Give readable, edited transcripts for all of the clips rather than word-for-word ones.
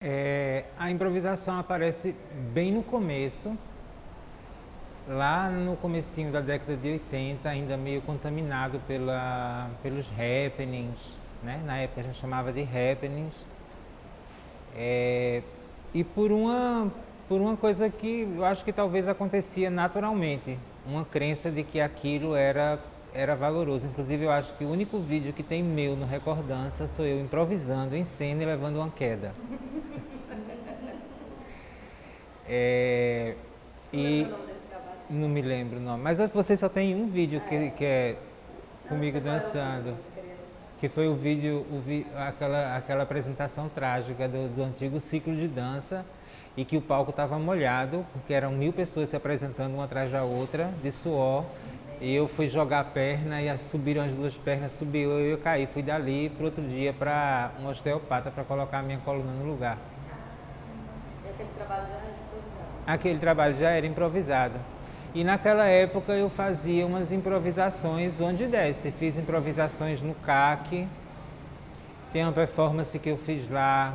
A improvisação aparece bem no começo, lá no comecinho da década de 80, ainda meio contaminado pelos happenings, né? Na época a gente chamava de happenings. E por uma coisa que eu acho que talvez acontecia naturalmente, uma crença de que aquilo era valoroso. Inclusive eu acho que o único vídeo que tem meu no Recordança sou eu improvisando em cena e levando uma queda. É, Você e lembra o nome desse trabalho? não me lembro o nome, mas você só tem um vídeo que é Não, comigo você fala o dançando, nome, eu queria- que foi o vídeo, aquela apresentação trágica do antigo ciclo de dança, e que o palco estava molhado, porque eram 1000 pessoas se apresentando uma atrás da outra, de suor, e eu fui jogar a perna e subiram as duas pernas, subiu e eu caí. Fui dali para outro dia para um osteopata para colocar a minha coluna no lugar. E aquele trabalho já era improvisado. Aquele trabalho já era improvisado. E naquela época eu fazia umas improvisações onde desse. Fiz improvisações no CAC. Tem uma performance que eu fiz lá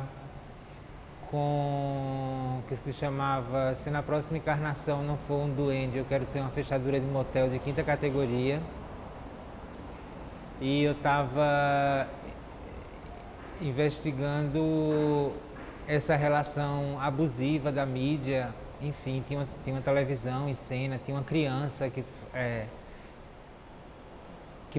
que se chamava Se na Próxima Encarnação Não For um Duende, Eu Quero Ser uma Fechadura de Motel de quinta categoria. E eu estava investigando essa relação abusiva da mídia. Enfim, tinha uma televisão em cena, tinha uma criança que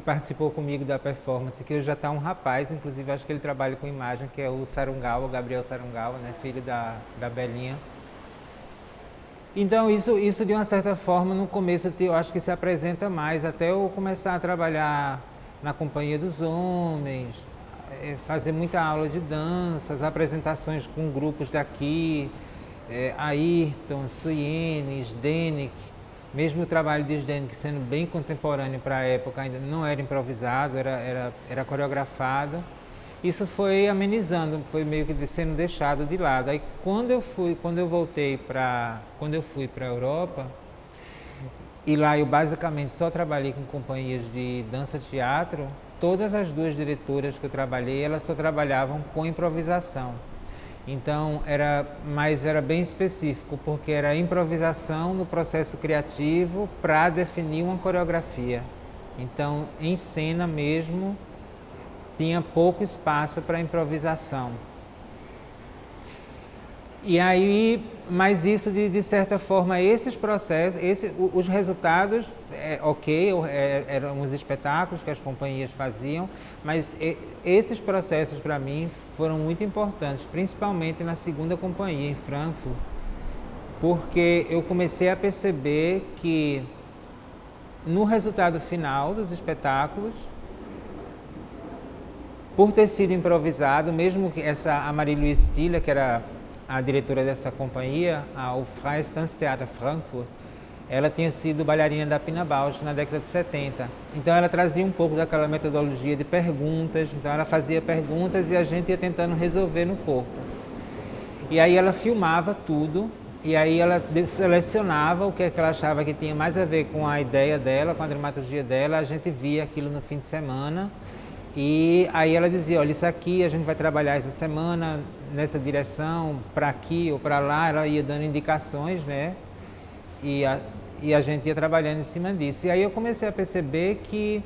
participou comigo da performance, que hoje já está um rapaz, inclusive acho que ele trabalha com imagem, que é o Sarungawa, o Gabriel Sarungawa, né, filho da Belinha. Então isso de uma certa forma no começo eu acho que se apresenta mais, até eu começar a trabalhar na Companhia dos Homens, fazer muita aula de dança, as apresentações com grupos daqui, Ayrton, Suyenes, Zdenek. Mesmo o trabalho de Zdenek sendo bem contemporâneo para a época, ainda não era improvisado, era coreografado. Isso foi amenizando, foi meio que sendo deixado de lado. Aí quando eu fui para a Europa, e lá eu basicamente só trabalhei com companhias de dança-teatro, todas as duas diretoras que eu trabalhei, elas só trabalhavam com improvisação. Então era bem específico, porque era improvisação no processo criativo para definir uma coreografia. Então, em cena mesmo, tinha pouco espaço para improvisação. E aí, mas isso de certa forma, esses processos, os resultados, eram os espetáculos que as companhias faziam, mas esses processos para mim foram muito importantes, principalmente na segunda companhia, em Frankfurt, porque eu comecei a perceber que no resultado final dos espetáculos, por ter sido improvisado, mesmo que a Marie-Louise Stiller, que era a diretora dessa companhia, o Freies Tanztheater Frankfurt, ela tinha sido bailarina da Pina Bausch na década de 70. Então ela trazia um pouco daquela metodologia de perguntas, então ela fazia perguntas e a gente ia tentando resolver no corpo. E aí ela filmava tudo, e aí ela selecionava o que ela achava que tinha mais a ver com a ideia dela, com a dramaturgia dela, a gente via aquilo no fim de semana. E aí ela dizia, olha, isso aqui a gente vai trabalhar essa semana nessa direção, para aqui ou para lá, ela ia dando indicações, né? E a gente ia trabalhando em cima disso. E aí eu comecei a perceber que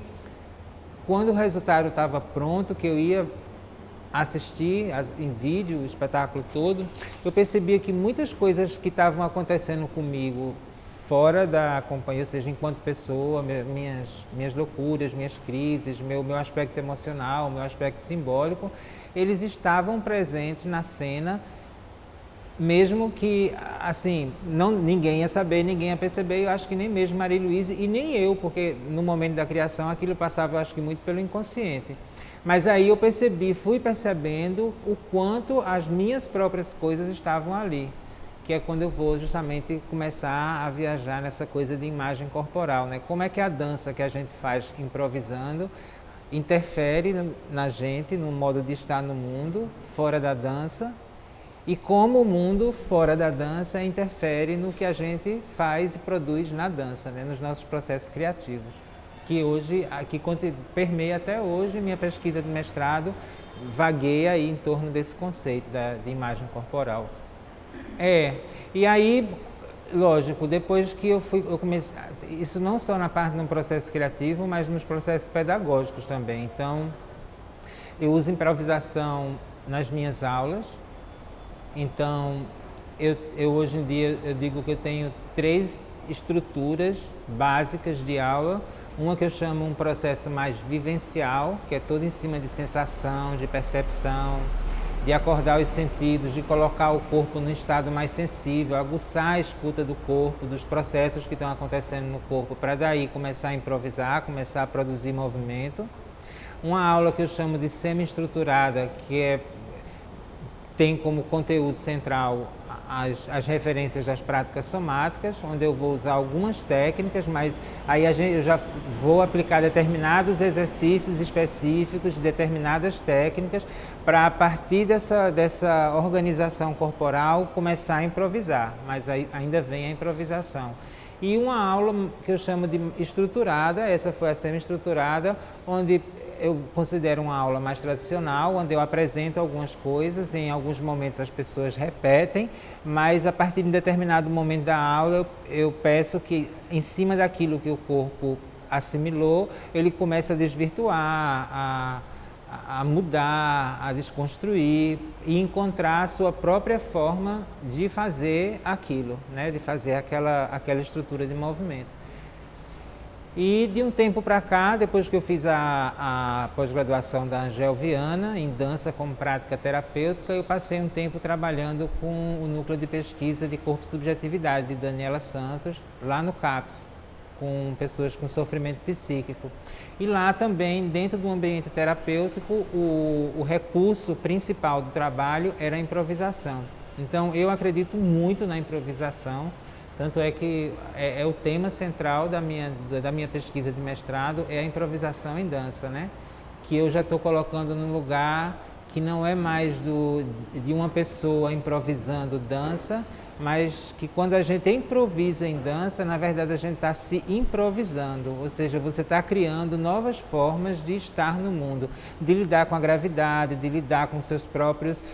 quando o resultado estava pronto, que eu ia assistir em vídeo o espetáculo todo, eu percebia que muitas coisas que estavam acontecendo comigo fora da companhia, ou seja, enquanto pessoa, minhas loucuras, minhas crises, meu aspecto emocional, meu aspecto simbólico, eles estavam presentes na cena, mesmo que, assim, ninguém ia saber, ninguém ia perceber, eu acho que nem mesmo Marie-Louise e nem eu, porque no momento da criação aquilo passava, eu acho que muito pelo inconsciente. Mas aí eu fui percebendo o quanto as minhas próprias coisas estavam ali, que é quando eu vou justamente começar a viajar nessa coisa de imagem corporal, né? Como é que a dança que a gente faz improvisando interfere na gente, no modo de estar no mundo, fora da dança, e como o mundo fora da dança interfere no que a gente faz e produz na dança, né? Nos nossos processos criativos, que permeia até hoje minha pesquisa de mestrado vaguei aí em torno desse conceito de imagem corporal. E aí, lógico, depois que eu comecei, isso não só na parte do processo criativo, mas nos processos pedagógicos também. Então, eu uso improvisação nas minhas aulas. Então, eu hoje em dia, eu digo que eu tenho 3 estruturas básicas de aula. Uma que eu chamo um processo mais vivencial, que é todo em cima de sensação, de percepção, de acordar os sentidos, de colocar o corpo num estado mais sensível, aguçar a escuta do corpo, dos processos que estão acontecendo no corpo, para daí começar a improvisar, começar a produzir movimento. Uma aula que eu chamo de semi-estruturada, que tem como conteúdo central as referências das práticas somáticas, onde eu vou usar algumas técnicas, mas aí eu já vou aplicar determinados exercícios específicos, determinadas técnicas, para a partir dessa organização corporal começar a improvisar, mas aí ainda vem a improvisação. E uma aula que eu chamo de estruturada, essa foi a semi-estruturada, onde eu considero uma aula mais tradicional, onde eu apresento algumas coisas, em alguns momentos as pessoas repetem, mas a partir de um determinado momento da aula eu peço que, em cima daquilo que o corpo assimilou, ele comece a desvirtuar, a mudar, a desconstruir e encontrar a sua própria forma de fazer aquilo, né? De fazer aquela estrutura de movimento. E de um tempo para cá, depois que eu fiz a pós-graduação da Angel Viana, em dança como prática terapêutica, eu passei um tempo trabalhando com o núcleo de pesquisa de corpo e subjetividade de Daniela Santos, lá no CAPS, com pessoas com sofrimento psíquico. E lá também, dentro do ambiente terapêutico, o recurso principal do trabalho era a improvisação. Então, eu acredito muito na improvisação. Tanto é que é o tema central da minha pesquisa de mestrado, é a improvisação em dança, né? Que eu já estou colocando num lugar que não é mais de uma pessoa improvisando dança, mas que quando a gente improvisa em dança, na verdade a gente está se improvisando, ou seja, você está criando novas formas de estar no mundo, de lidar com a gravidade, de lidar com seus próprios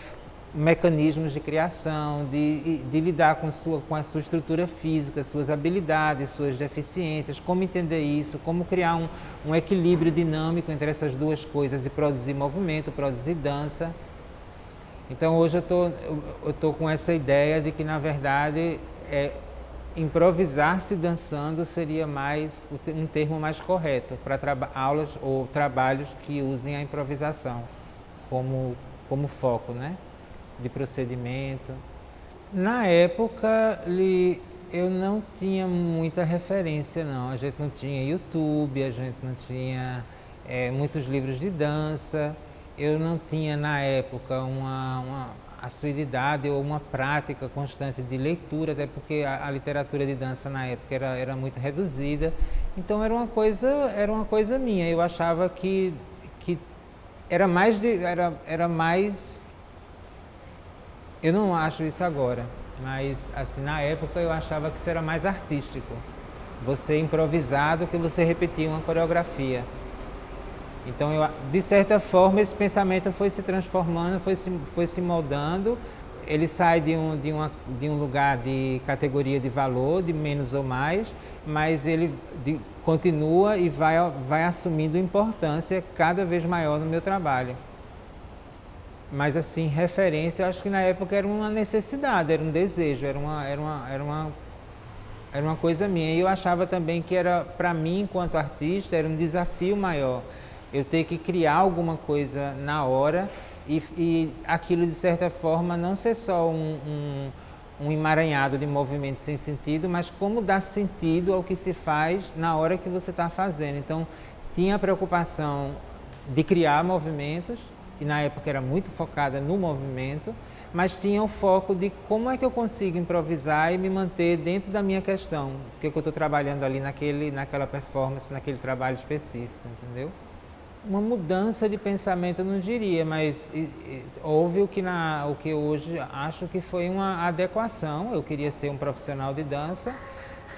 mecanismos de criação, de lidar com a sua estrutura física, suas habilidades, suas deficiências, como entender isso, como criar um equilíbrio dinâmico entre essas duas coisas e produzir movimento, produzir dança. Então hoje eu tô com essa ideia de que, na verdade, improvisar-se dançando seria um termo mais correto para aulas ou trabalhos que usem a improvisação como foco, né? De procedimento. Na época, eu não tinha muita referência, não. A gente não tinha YouTube, a gente não tinha muitos livros de dança. Eu não tinha, na época, uma assiduidade ou uma prática constante de leitura, até porque a literatura de dança na época era muito reduzida. Então, era uma coisa minha. Eu achava que era mais... Eu não acho isso agora, mas assim, na época eu achava que isso era mais artístico. Você improvisar do que você repetir uma coreografia. Então, de certa forma, esse pensamento foi se transformando, foi se moldando. Ele sai de um lugar de categoria de valor, de menos ou mais, mas ele continua e vai assumindo importância cada vez maior no meu trabalho. Mas assim, referência, eu acho que na época era uma necessidade, era um desejo, era uma coisa minha. E eu achava também que para mim, enquanto artista, era um desafio maior. Eu ter que criar alguma coisa na hora e aquilo, de certa forma, não ser só um emaranhado de movimentos sem sentido, mas como dar sentido ao que se faz na hora que você está fazendo. Então, tinha a preocupação de criar movimentos, e na época era muito focada no movimento, mas tinha o foco de como é que eu consigo improvisar e me manter dentro da minha questão, porque eu estou trabalhando ali naquela performance, naquele trabalho específico, entendeu? Uma mudança de pensamento eu não diria, mas houve o que hoje acho que foi uma adequação. Eu queria ser um profissional de dança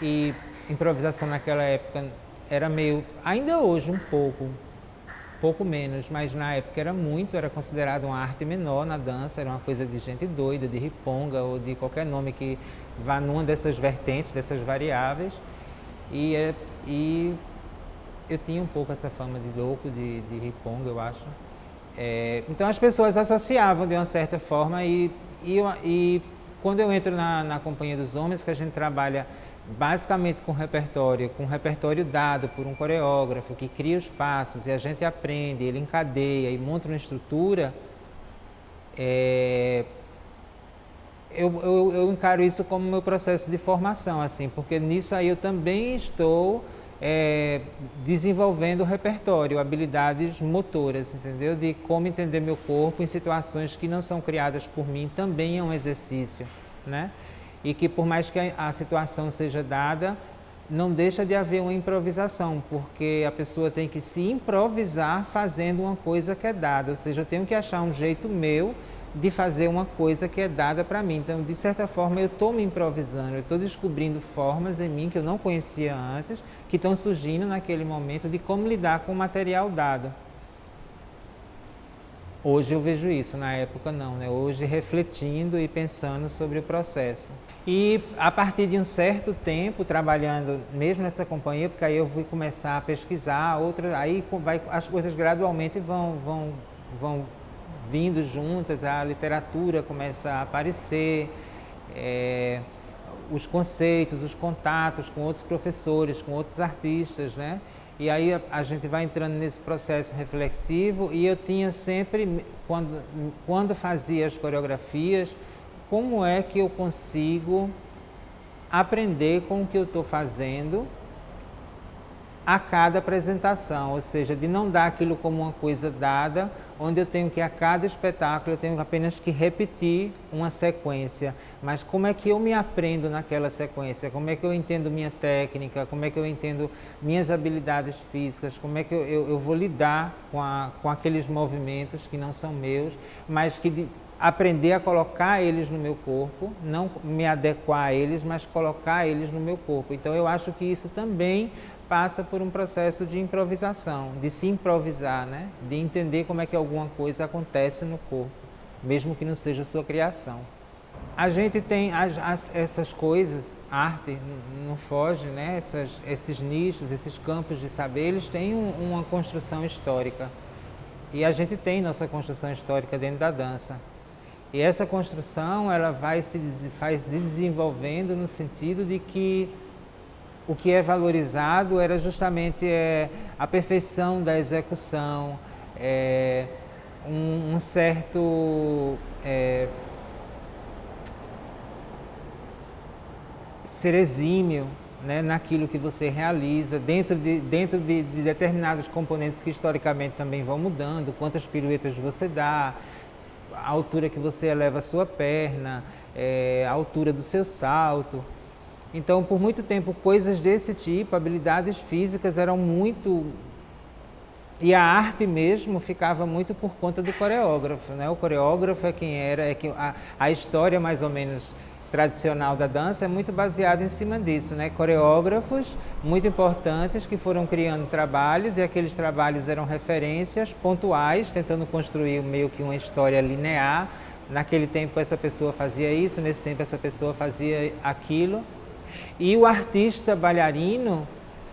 e improvisação naquela época era meio, ainda hoje um pouco, pouco menos, mas na época era muito, era considerado uma arte menor na dança, era uma coisa de gente doida, de riponga ou de qualquer nome que vá numa dessas vertentes, dessas variáveis. E eu tinha um pouco essa fama de louco, de riponga, eu acho. Então as pessoas associavam de uma certa forma e quando eu entro na Companhia dos Homens, que a gente trabalha basicamente com repertório dado por um coreógrafo que cria os passos e a gente aprende, ele encadeia e monta uma estrutura, eu encaro isso como meu processo de formação, assim, porque nisso aí eu também estou desenvolvendo o repertório, habilidades motoras, entendeu? De como entender meu corpo em situações que não são criadas por mim, também é um exercício, né? E que por mais que a situação seja dada, não deixa de haver uma improvisação, porque a pessoa tem que se improvisar fazendo uma coisa que é dada, ou seja, eu tenho que achar um jeito meu de fazer uma coisa que é dada para mim. Então, de certa forma, eu estou me improvisando, eu estou descobrindo formas em mim que eu não conhecia antes, que estão surgindo naquele momento de como lidar com o material dado. Hoje eu vejo isso, na época não, né? Hoje refletindo e pensando sobre o processo. E a partir de um certo tempo, trabalhando mesmo nessa companhia, porque aí eu fui começar a pesquisar, aí as coisas gradualmente vão vindo juntas, a literatura começa a aparecer, os conceitos, os contatos com outros professores, com outros artistas, né? E aí a gente vai entrando nesse processo reflexivo e eu tinha sempre, quando fazia as coreografias, como é que eu consigo aprender com o que eu estou fazendo a cada apresentação, ou seja, de não dar aquilo como uma coisa dada, onde eu tenho que a cada espetáculo eu tenho apenas que repetir uma sequência, mas como é que eu me aprendo naquela sequência, como é que eu entendo minha técnica, como é que eu entendo minhas habilidades físicas, como é que eu vou lidar com aqueles movimentos que não são meus, mas que aprender a colocar eles no meu corpo, não me adequar a eles, mas colocar eles no meu corpo. Então eu acho que isso também passa por um processo de improvisação, de se improvisar, né? De entender como é que alguma coisa acontece no corpo, mesmo que não seja sua criação. A gente tem essas coisas, a arte não foge, né? Esses nichos, esses campos de saber, eles têm uma construção histórica. E a gente tem nossa construção histórica dentro da dança. E essa construção ela vai se desenvolvendo no sentido de que o que é valorizado era justamente a perfeição da execução, um certo ser exímio, né, naquilo que você realiza, dentro de determinados componentes que historicamente também vão mudando, quantas piruetas você dá, a altura que você eleva a sua perna, a altura do seu salto. Então, por muito tempo, coisas desse tipo, habilidades físicas eram muito... E a arte mesmo ficava muito por conta do coreógrafo, né? O coreógrafo é quem era, a história mais ou menos tradicional da dança é muito baseada em cima disso, né? Coreógrafos muito importantes que foram criando trabalhos e aqueles trabalhos eram referências pontuais, tentando construir meio que uma história linear. Naquele tempo essa pessoa fazia isso, nesse tempo essa pessoa fazia aquilo. E o artista bailarino,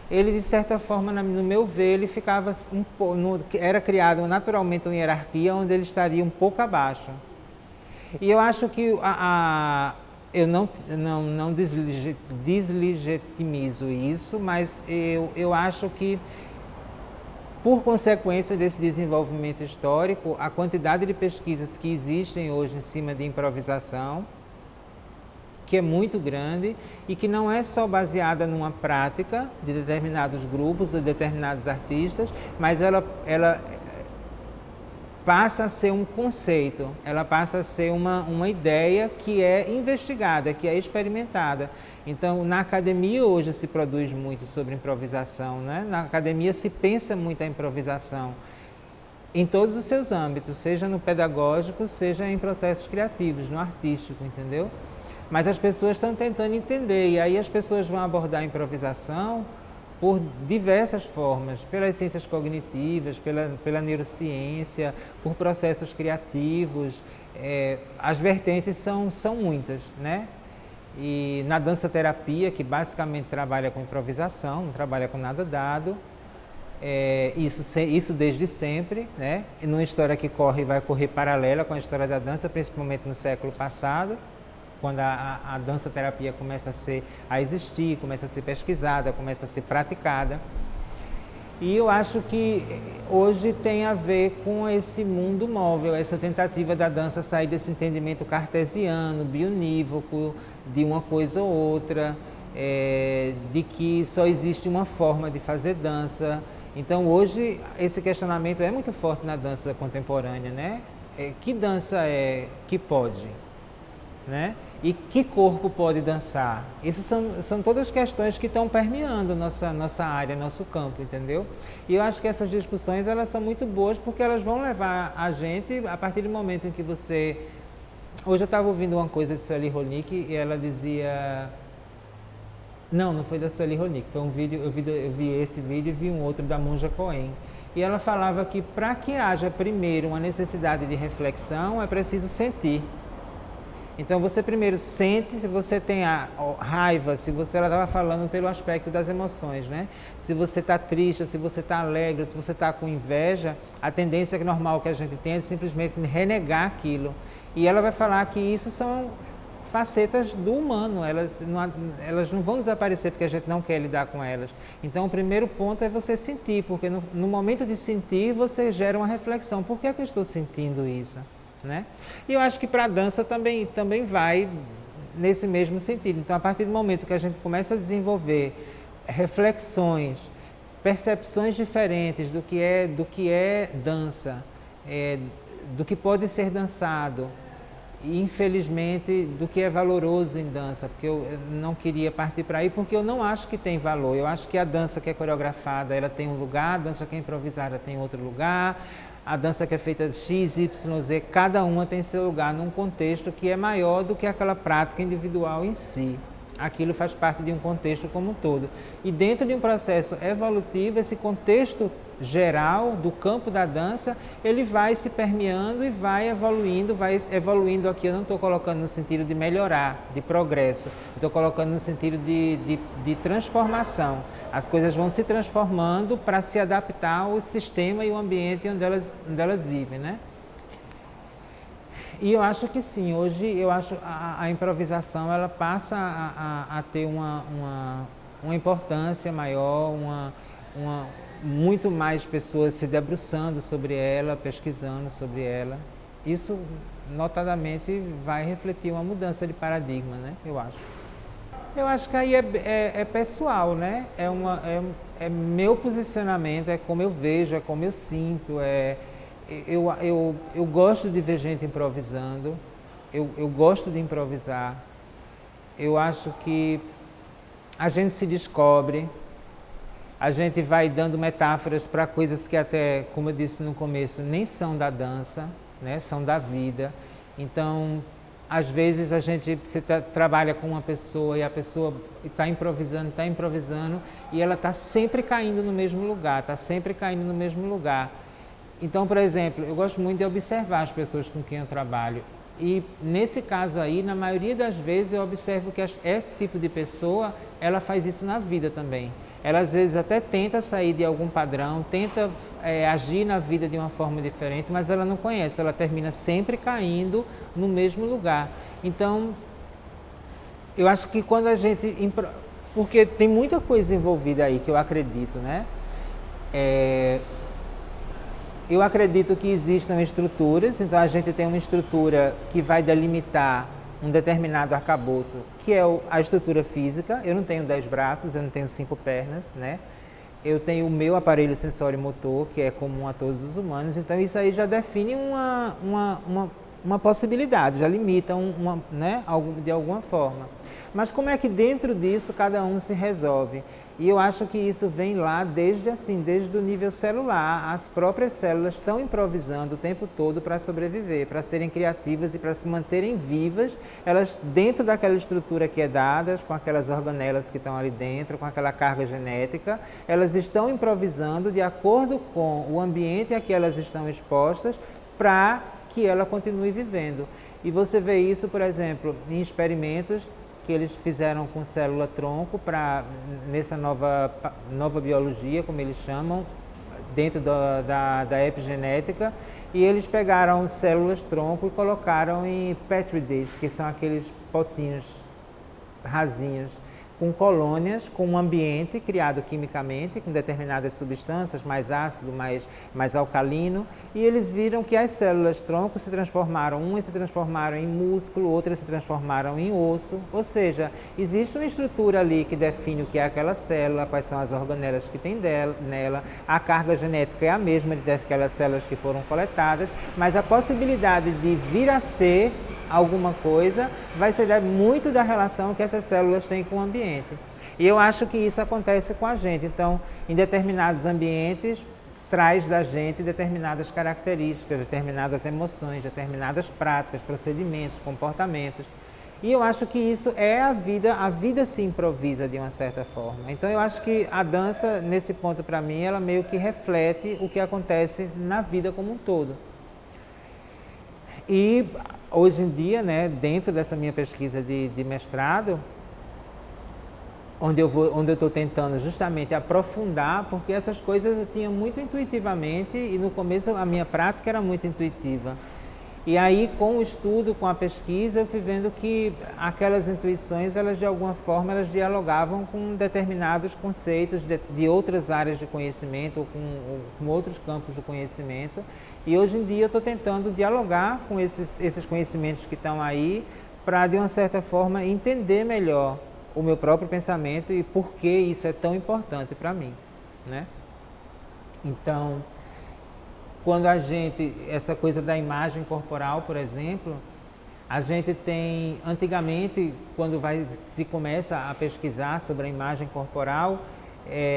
ele de certa forma, no meu ver, ele ficava era criado naturalmente uma hierarquia onde ele estaria um pouco abaixo. E eu acho que eu não deslegitimizo isso, mas eu acho que, por consequência desse desenvolvimento histórico, a quantidade de pesquisas que existem hoje em cima de improvisação, que é muito grande e que não é só baseada numa prática de determinados grupos, de determinados artistas, mas ela passa a ser um conceito, ela passa a ser uma ideia que é investigada, que é experimentada. Então, na academia hoje se produz muito sobre improvisação, né? Na academia se pensa muito a improvisação em todos os seus âmbitos, seja no pedagógico, seja em processos criativos, no artístico, entendeu? Mas as pessoas estão tentando entender, e aí as pessoas vão abordar a improvisação por diversas formas, pelas ciências cognitivas, pela neurociência, por processos criativos. As vertentes são muitas, né? E na dança-terapia, que basicamente trabalha com improvisação, não trabalha com nada dado, isso desde sempre, né? E numa história que vai correr paralela com a história da dança, principalmente no século passado, quando a dança-terapia começa a existir, começa a ser pesquisada, começa a ser praticada. E eu acho que hoje tem a ver com esse mundo móvel, essa tentativa da dança sair desse entendimento cartesiano, bionívoco, de uma coisa ou outra, de que só existe uma forma de fazer dança. Então hoje esse questionamento é muito forte na dança contemporânea, né? Que dança é que pode, né? E que corpo pode dançar? Isso são todas questões que estão permeando nossa área, nosso campo, entendeu? E eu acho que essas discussões elas são muito boas porque elas vão levar a gente, a partir do momento em que você... Hoje eu estava ouvindo uma coisa de Sueli Ronick e ela dizia... Não foi da Sueli Ronick, foi um vídeo, eu vi esse vídeo e vi um outro da Monja Cohen. E ela falava que para que haja primeiro uma necessidade de reflexão é preciso sentir. Então você primeiro sente, se você tem a raiva, ela estava falando pelo aspecto das emoções, né? Se você está triste, se você está alegre, se você está com inveja, a tendência normal que a gente tem é de simplesmente renegar aquilo. E ela vai falar que isso são facetas do humano, elas não vão desaparecer porque a gente não quer lidar com elas. Então o primeiro ponto é você sentir, porque no momento de sentir você gera uma reflexão. Por que é que eu estou sentindo isso? Né? E eu acho que para a dança também vai nesse mesmo sentido. Então, a partir do momento que a gente começa a desenvolver reflexões, percepções diferentes do que é dança, do que pode ser dançado, e infelizmente do que é valoroso em dança, porque eu não queria partir para aí, porque eu não acho que tem valor. Eu acho que a dança que é coreografada, ela tem um lugar, a dança que é improvisada tem outro lugar, a dança que é feita de X, Y, Z, cada uma tem seu lugar num contexto que é maior do que aquela prática individual em si. Aquilo faz parte de um contexto como um todo. E dentro de um processo evolutivo, esse contexto geral do campo da dança, ele vai se permeando e vai evoluindo aqui. Eu não estou colocando no sentido de melhorar, de progresso, estou colocando no sentido de transformação. As coisas vão se transformando para se adaptar ao sistema e ao ambiente onde elas vivem, né? E eu acho que sim, hoje eu acho a improvisação ela passa a ter uma importância maior, muito mais pessoas se debruçando sobre ela, pesquisando sobre ela. Isso, notadamente, vai refletir uma mudança de paradigma, né? Eu acho. Eu acho que aí é pessoal, né? É meu posicionamento, é como eu vejo, é como eu sinto, eu gosto de ver gente improvisando, eu gosto de improvisar. Eu acho que a gente se descobre, a gente vai dando metáforas para coisas que até, como eu disse no começo, nem são da dança, né? São da vida. Então, às vezes você trabalha com uma pessoa e a pessoa está improvisando e ela está sempre caindo no mesmo lugar, Então, por exemplo, eu gosto muito de observar as pessoas com quem eu trabalho. E nesse caso aí, na maioria das vezes, eu observo que esse tipo de pessoa, ela faz isso na vida também. Ela às vezes até tenta sair de algum padrão, tenta agir na vida de uma forma diferente, mas ela não conhece, ela termina sempre caindo no mesmo lugar. Então, eu acho que quando a gente... Porque tem muita coisa envolvida aí que eu acredito, né? Eu acredito que existam estruturas, então a gente tem uma estrutura que vai delimitar um determinado arcabouço, que é a estrutura física. Eu não tenho 10 braços, eu não tenho 5 pernas, né? Eu tenho o meu aparelho sensório-motor, que é comum a todos os humanos, então isso aí já define uma possibilidade, já limita né, de alguma forma. Mas como é que dentro disso cada um se resolve? E eu acho que isso vem lá desde o nível celular. As próprias células estão improvisando o tempo todo para sobreviver, para serem criativas e para se manterem vivas. Elas, dentro daquela estrutura que é dada, com aquelas organelas que estão ali dentro, com aquela carga genética, elas estão improvisando de acordo com o ambiente a que elas estão expostas para que ela continue vivendo. E você vê isso, por exemplo, em experimentos que eles fizeram com célula-tronco nessa nova biologia, como eles chamam, dentro da epigenética, e eles pegaram células-tronco e colocaram em Petri dish, que são aqueles potinhos rasinhos, com colônias, com um ambiente criado quimicamente, com determinadas substâncias, mais ácido, mais alcalino, e eles viram que as células-tronco se transformaram, umas se transformaram em músculo, outras se transformaram em osso, ou seja, existe uma estrutura ali que define o que é aquela célula, quais são as organelas que tem nela, a carga genética é a mesma daquelas células que foram coletadas, mas a possibilidade de vir a ser alguma coisa vai ser muito da relação que essas células têm com o ambiente. E eu acho que isso acontece com a gente. Então, em determinados ambientes, traz da gente determinadas características, determinadas emoções, determinadas práticas, procedimentos, comportamentos. E eu acho que isso é a vida se improvisa de uma certa forma. Então eu acho que a dança, nesse ponto para mim, ela meio que reflete o que acontece na vida como um todo. E hoje em dia, né, dentro dessa minha pesquisa de mestrado, onde eu estou tentando justamente aprofundar, porque essas coisas eu tinha muito intuitivamente e no começo a minha prática era muito intuitiva. E aí, com o estudo, com a pesquisa, eu fui vendo que aquelas intuições, elas de alguma forma, elas dialogavam com determinados conceitos de outras áreas de conhecimento ou com outros campos do conhecimento. E hoje em dia eu estou tentando dialogar com esses conhecimentos que estão aí para, de uma certa forma, entender melhor o meu próprio pensamento e por que isso é tão importante para mim, né? Então, quando essa coisa da imagem corporal, por exemplo, a gente tem, antigamente, quando se começa a pesquisar sobre a imagem corporal,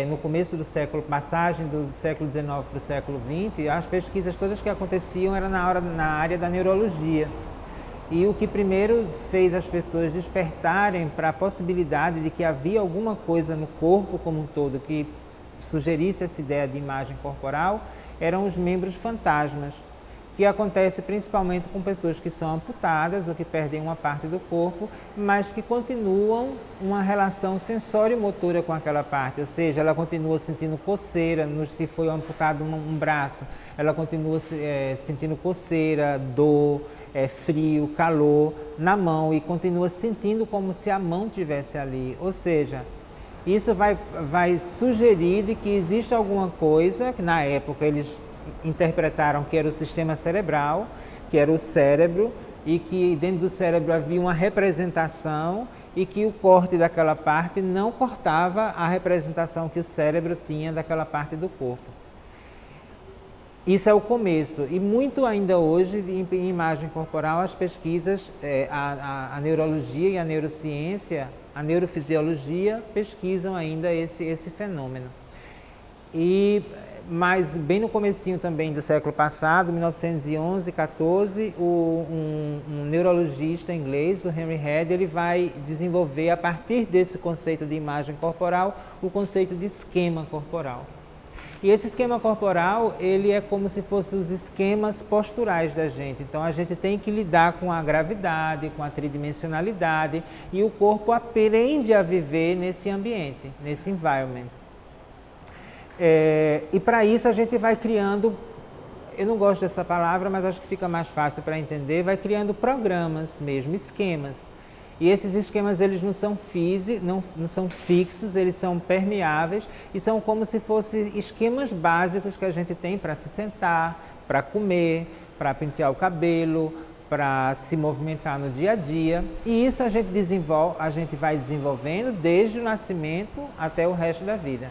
no começo do século, passagem do século XIX para o século XX, as pesquisas todas que aconteciam eram na área da neurologia. E o que primeiro fez as pessoas despertarem para a possibilidade de que havia alguma coisa no corpo como um todo que sugerisse essa ideia de imagem corporal eram os membros fantasmas, que acontece principalmente com pessoas que são amputadas ou que perdem uma parte do corpo, mas que continuam uma relação sensório-motora com aquela parte, ou seja, ela continua sentindo coceira, se foi amputado um braço, ela continua sentindo coceira, dor, frio, calor na mão e continua sentindo como se a mão estivesse ali, ou seja, isso vai sugerir de que existe alguma coisa, que na época eles interpretaram que era o sistema cerebral, que era o cérebro, e que dentro do cérebro havia uma representação e que o corte daquela parte não cortava a representação que o cérebro tinha daquela parte do corpo. Isso é o começo, e muito ainda hoje, em imagem corporal, as pesquisas, a neurologia e a neurociência, a neurofisiologia, pesquisam ainda esse fenômeno. Mas bem no comecinho também do século passado, 1911, 14, um neurologista inglês, o Henry Head, ele vai desenvolver, a partir desse conceito de imagem corporal, o conceito de esquema corporal. E esse esquema corporal, ele é como se fossem os esquemas posturais da gente. Então, a gente tem que lidar com a gravidade, com a tridimensionalidade, e o corpo aprende a viver nesse ambiente, nesse environment. E para isso a gente vai criando, eu não gosto dessa palavra, mas acho que fica mais fácil para entender, vai criando programas mesmo, esquemas. E esses esquemas, eles não são fixos, eles são permeáveis e são como se fossem esquemas básicos que a gente tem para se sentar, para comer, para pentear o cabelo, para se movimentar no dia a dia. E isso a gente vai desenvolvendo desde o nascimento até o resto da vida.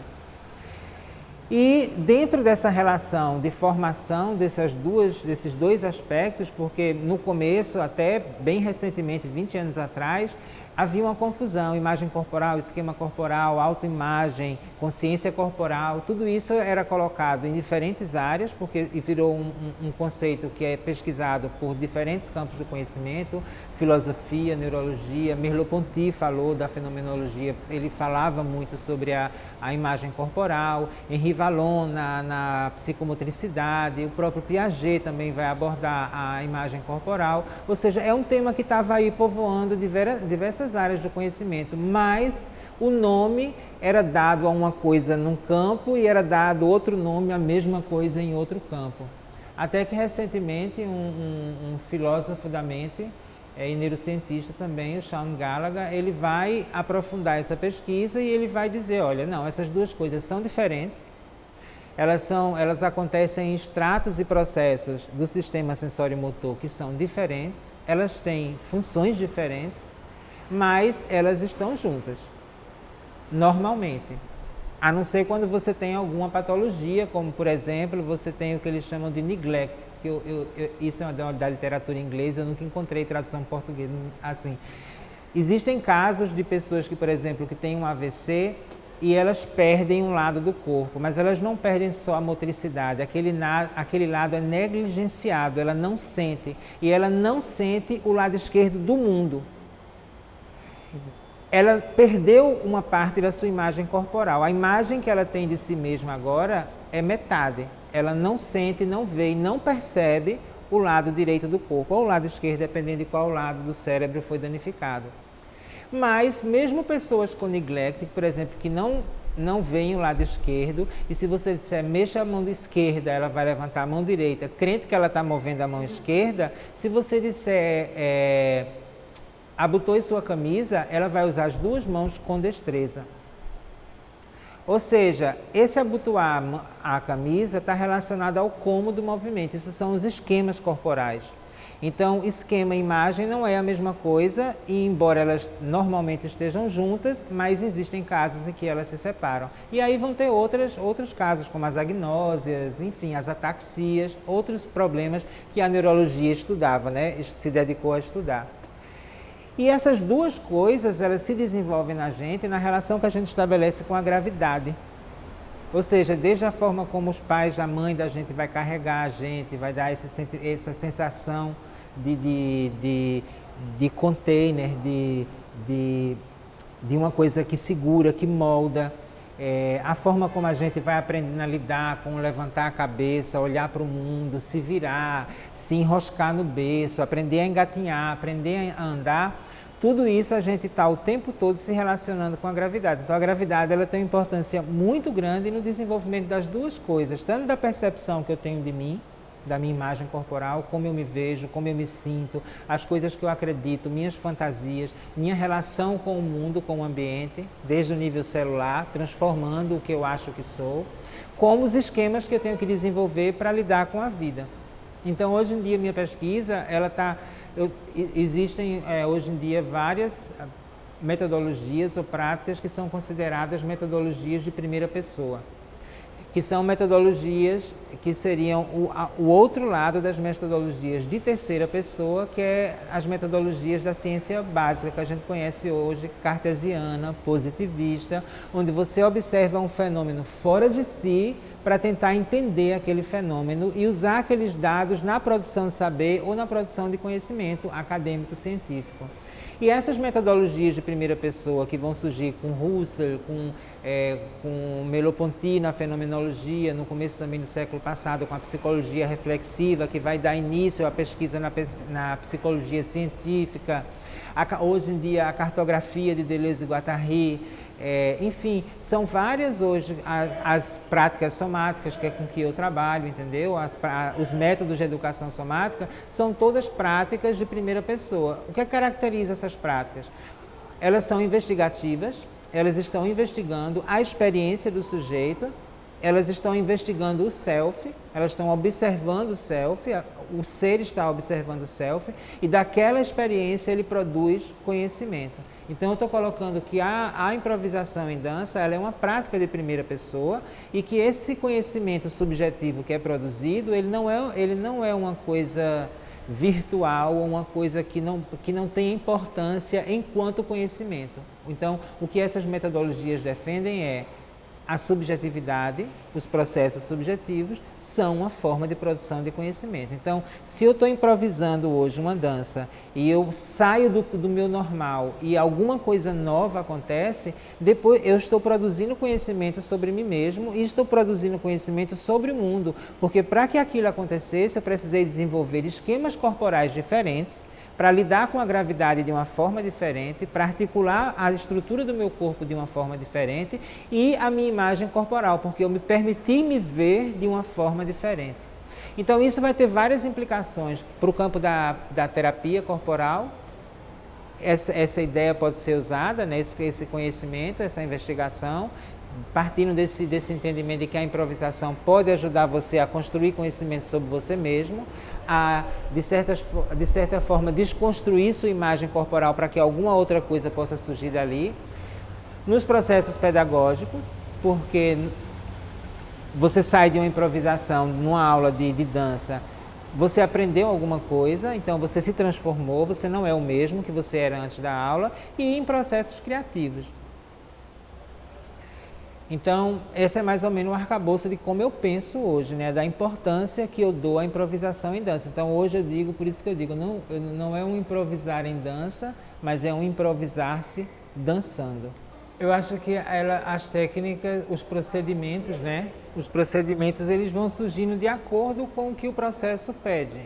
E dentro dessa relação de formação desses dois aspectos, porque no começo, até bem recentemente, 20 anos atrás, havia uma confusão, imagem corporal, esquema corporal, autoimagem, consciência corporal, tudo isso era colocado em diferentes áreas, porque virou um conceito que é pesquisado por diferentes campos do conhecimento, filosofia, neurologia, Merleau-Ponty falou da fenomenologia, ele falava muito sobre a imagem corporal, Henri Vallon na psicomotricidade, o próprio Piaget também vai abordar a imagem corporal, ou seja, é um tema que estava aí povoando diversas áreas do conhecimento, mas o nome era dado a uma coisa num campo e era dado outro nome à mesma coisa em outro campo. Até que recentemente um filósofo da mente e neurocientista também, o Sean Gallagher, ele vai aprofundar essa pesquisa e ele vai dizer, olha, não, essas duas coisas são diferentes, elas acontecem em estratos e processos do sistema sensório-motor que são diferentes, elas têm funções diferentes, mas elas estão juntas, normalmente. A não ser quando você tem alguma patologia, como por exemplo, você tem o que eles chamam de neglect, que isso é da literatura inglesa, eu nunca encontrei tradução em português assim. Existem casos de pessoas que, por exemplo, que têm um AVC e elas perdem um lado do corpo, mas elas não perdem só a motricidade, aquele lado é negligenciado, ela não sente, e ela não sente o lado esquerdo do mundo. Ela perdeu uma parte da sua imagem corporal. A imagem que ela tem de si mesma agora é metade. Ela não sente, não vê e não percebe o lado direito do corpo, ou o lado esquerdo, dependendo de qual lado do cérebro foi danificado. Mas, mesmo pessoas com neglect, por exemplo, que não veem o lado esquerdo, e se você disser, mexa a mão esquerda, ela vai levantar a mão direita, crente que ela está movendo a mão esquerda, se você disser... abotoe sua camisa, ela vai usar as duas mãos com destreza. Ou seja, esse abotoar a camisa está relacionado ao como do movimento. Isso são os esquemas corporais. Então, esquema e imagem não é a mesma coisa, e embora elas normalmente estejam juntas, mas existem casos em que elas se separam. E aí vão ter outros casos, como as agnósias, enfim, as ataxias, outros problemas que a neurologia estudava, né? Se dedicou a estudar. E essas duas coisas, elas se desenvolvem na gente na relação que a gente estabelece com a gravidade. Ou seja, desde a forma como os pais, a mãe da gente vai carregar a gente, vai dar essa sensação de container, de uma coisa que segura, que molda. A forma como a gente vai aprendendo a lidar com levantar a cabeça, olhar para o mundo, se virar, se enroscar no berço, aprender a engatinhar, aprender a andar, tudo isso a gente está o tempo todo se relacionando com a gravidade. Então a gravidade ela tem uma importância muito grande no desenvolvimento das duas coisas, tanto da percepção que eu tenho de mim, da minha imagem corporal, como eu me vejo, como eu me sinto, as coisas que eu acredito, minhas fantasias, minha relação com o mundo, com o ambiente, desde o nível celular, transformando o que eu acho que sou, como os esquemas que eu tenho que desenvolver para lidar com a vida. Então, hoje em dia, minha pesquisa, existem hoje em dia várias metodologias ou práticas que são consideradas metodologias de primeira pessoa, que são metodologias que seriam o outro lado das metodologias de terceira pessoa, que é as metodologias da ciência básica que a gente conhece hoje, cartesiana, positivista, onde você observa um fenômeno fora de si para tentar entender aquele fenômeno e usar aqueles dados na produção de saber ou na produção de conhecimento acadêmico-científico. E essas metodologias de primeira pessoa que vão surgir com Husserl, com Merleau-Ponty na fenomenologia, no começo também do século passado, com a psicologia reflexiva, que vai dar início à pesquisa na psicologia científica, hoje em dia a cartografia de Deleuze e Guattari, enfim, são várias hoje as práticas somáticas, que é com que eu trabalho, entendeu? Os métodos de educação somática são todas práticas de primeira pessoa. O que caracteriza essas práticas? Elas são investigativas, elas estão investigando a experiência do sujeito elas estão investigando o self, elas estão observando o self, o ser está observando o self, e daquela experiência ele produz conhecimento. Então eu estou colocando que a improvisação em dança, ela é uma prática de primeira pessoa, e que esse conhecimento subjetivo que é produzido, ele não é uma coisa virtual, ou uma coisa que não tem importância enquanto conhecimento. Então, o que essas metodologias defendem é a subjetividade, os processos subjetivos são uma forma de produção de conhecimento. Então, se eu estou improvisando hoje uma dança e eu saio do meu normal e alguma coisa nova acontece, depois eu estou produzindo conhecimento sobre mim mesmo e estou produzindo conhecimento sobre o mundo, porque para que aquilo acontecesse, eu precisei desenvolver esquemas corporais diferentes, para lidar com a gravidade de uma forma diferente, para articular a estrutura do meu corpo de uma forma diferente e a minha imagem corporal, porque eu me permiti me ver de uma forma diferente. Então isso vai ter várias implicações para o campo da terapia corporal. Essa ideia pode ser usada, né, esse conhecimento, essa investigação, partindo desse entendimento de que a improvisação pode ajudar você a construir conhecimento sobre você mesmo, a, de certa forma, desconstruir sua imagem corporal para que alguma outra coisa possa surgir dali. Nos processos pedagógicos, porque você sai de uma improvisação, numa aula de dança, você aprendeu alguma coisa, então você se transformou, você não é o mesmo que você era antes da aula, e em processos criativos. Então, esse é mais ou menos o arcabouço de como eu penso hoje, né? Da importância que eu dou à improvisação em dança. Então, hoje eu digo, por isso que eu digo, não é um improvisar em dança, mas é um improvisar-se dançando. Eu acho que as técnicas, os procedimentos, né? Os procedimentos, eles vão surgindo de acordo com o que o processo pede.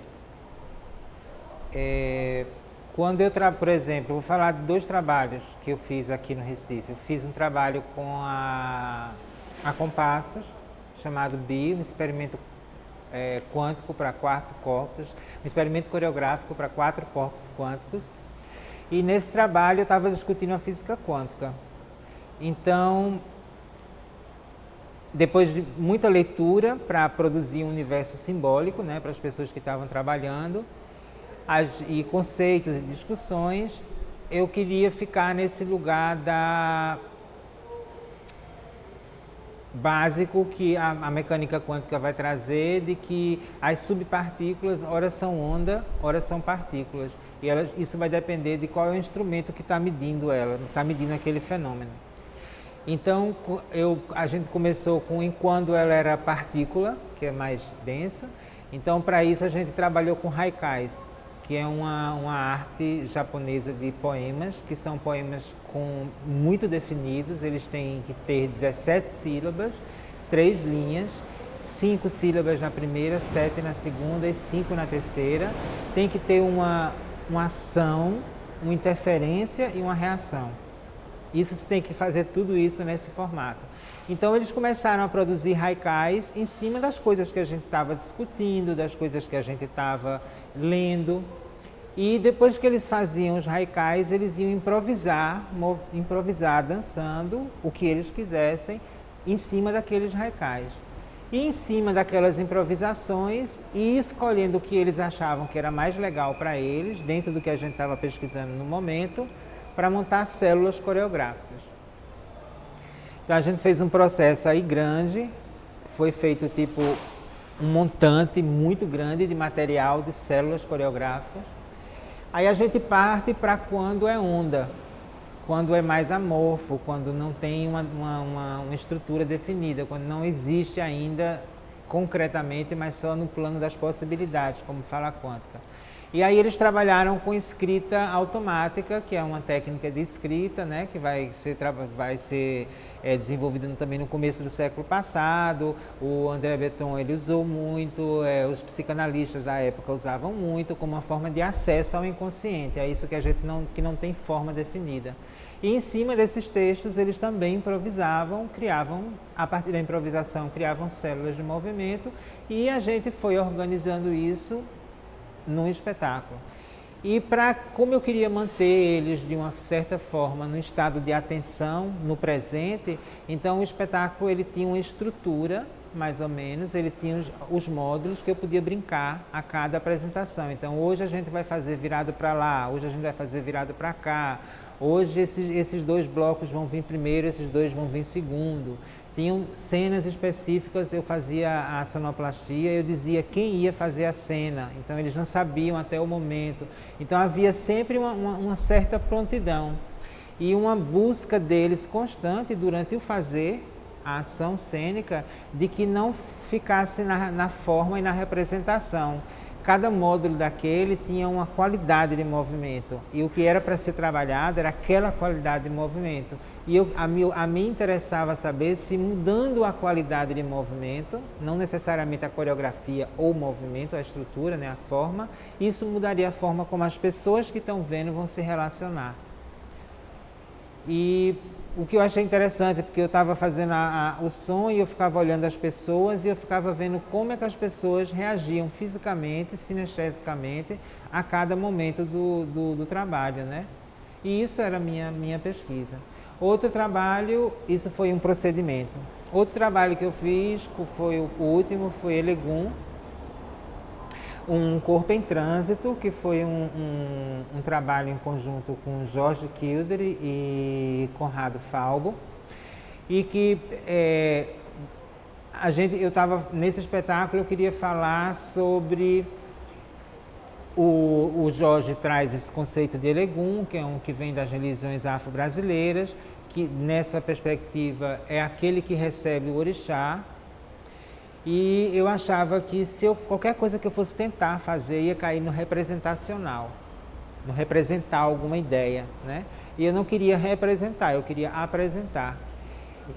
Quando por exemplo, vou falar de 2 trabalhos que eu fiz aqui no Recife. Eu fiz um trabalho com a Compassos, chamado BI, um experimento quântico para 4 corpos, um experimento coreográfico para 4 corpos quânticos. E nesse trabalho eu estava discutindo a física quântica. Então, depois de muita leitura para produzir um universo simbólico, né, para as pessoas que estavam trabalhando, e conceitos e discussões, eu queria ficar nesse lugar básico que a mecânica quântica vai trazer, de que as subpartículas, ora são onda, ora são partículas. E isso vai depender de qual é o instrumento que está medindo aquele fenômeno. Então, a gente começou com quando ela era partícula, que é mais densa. Então, para isso, a gente trabalhou com haikais, que é uma arte japonesa de poemas, que são poemas muito definidos. Eles têm que ter 17 sílabas, 3 linhas, 5 sílabas na primeira, 7 na segunda e 5 na terceira. Tem que ter uma ação, uma interferência e uma reação. Isso você tem que fazer tudo isso nesse formato. Então eles começaram a produzir haikais em cima das coisas que a gente estava discutindo, das coisas que a gente estava lendo. E depois que eles faziam os haikais, eles iam improvisar dançando o que eles quisessem em cima daqueles haikais. E em cima daquelas improvisações, e escolhendo o que eles achavam que era mais legal para eles, dentro do que a gente estava pesquisando no momento, para montar células coreográficas. Então a gente fez um processo aí grande, foi feito tipo um montante muito grande de material de células coreográficas. Aí a gente parte para quando é onda, quando é mais amorfo, quando não tem uma estrutura definida, quando não existe ainda concretamente, mas só no plano das possibilidades, como fala a quântica. E aí eles trabalharam com escrita automática, que é uma técnica de escrita, né, que vai ser desenvolvida também no começo do século passado. O André Breton ele usou muito, os psicanalistas da época usavam muito como uma forma de acesso ao inconsciente. É isso que a gente não tem forma definida. E em cima desses textos eles também improvisavam, a partir da improvisação, criavam células de movimento, e a gente foi organizando isso num espetáculo. E como eu queria manter eles de uma certa forma no estado de atenção, no presente, então o espetáculo ele tinha uma estrutura, mais ou menos, ele tinha os módulos que eu podia brincar a cada apresentação. Então hoje a gente vai fazer virado para lá, hoje a gente vai fazer virado para cá, hoje esses 2 blocos vão vir primeiro, esses 2 vão vir segundo. Tinham cenas específicas, eu fazia a sonoplastia, eu dizia quem ia fazer a cena, então eles não sabiam até o momento. Então havia sempre uma certa prontidão e uma busca deles constante durante o fazer, a ação cênica, de que não ficasse na forma e na representação. Cada módulo daquele tinha uma qualidade de movimento e o que era para ser trabalhado era aquela qualidade de movimento. E a mim interessava saber se mudando a qualidade de movimento, não necessariamente a coreografia ou o movimento, a estrutura, né, a forma, isso mudaria a forma como as pessoas que estão vendo vão se relacionar. E o que eu achei interessante, porque eu estava fazendo o som e eu ficava olhando as pessoas e eu ficava vendo como é que as pessoas reagiam fisicamente, sinestesicamente, a cada momento do trabalho, né? E isso era a minha pesquisa. Outro trabalho, isso foi um procedimento. Outro trabalho que eu fiz, que foi o último, foi Elegum, um corpo em trânsito, que foi um trabalho em conjunto com Jorge Kildare e Conrado Falbo, e que eu estava nesse espetáculo, eu queria falar sobre o Jorge traz esse conceito de Elegum, que é um que vem das religiões afro-brasileiras, que nessa perspectiva é aquele que recebe o orixá. E eu achava que qualquer coisa que eu fosse tentar fazer ia cair no representacional, no representar alguma ideia, né? E eu não queria representar, eu queria apresentar.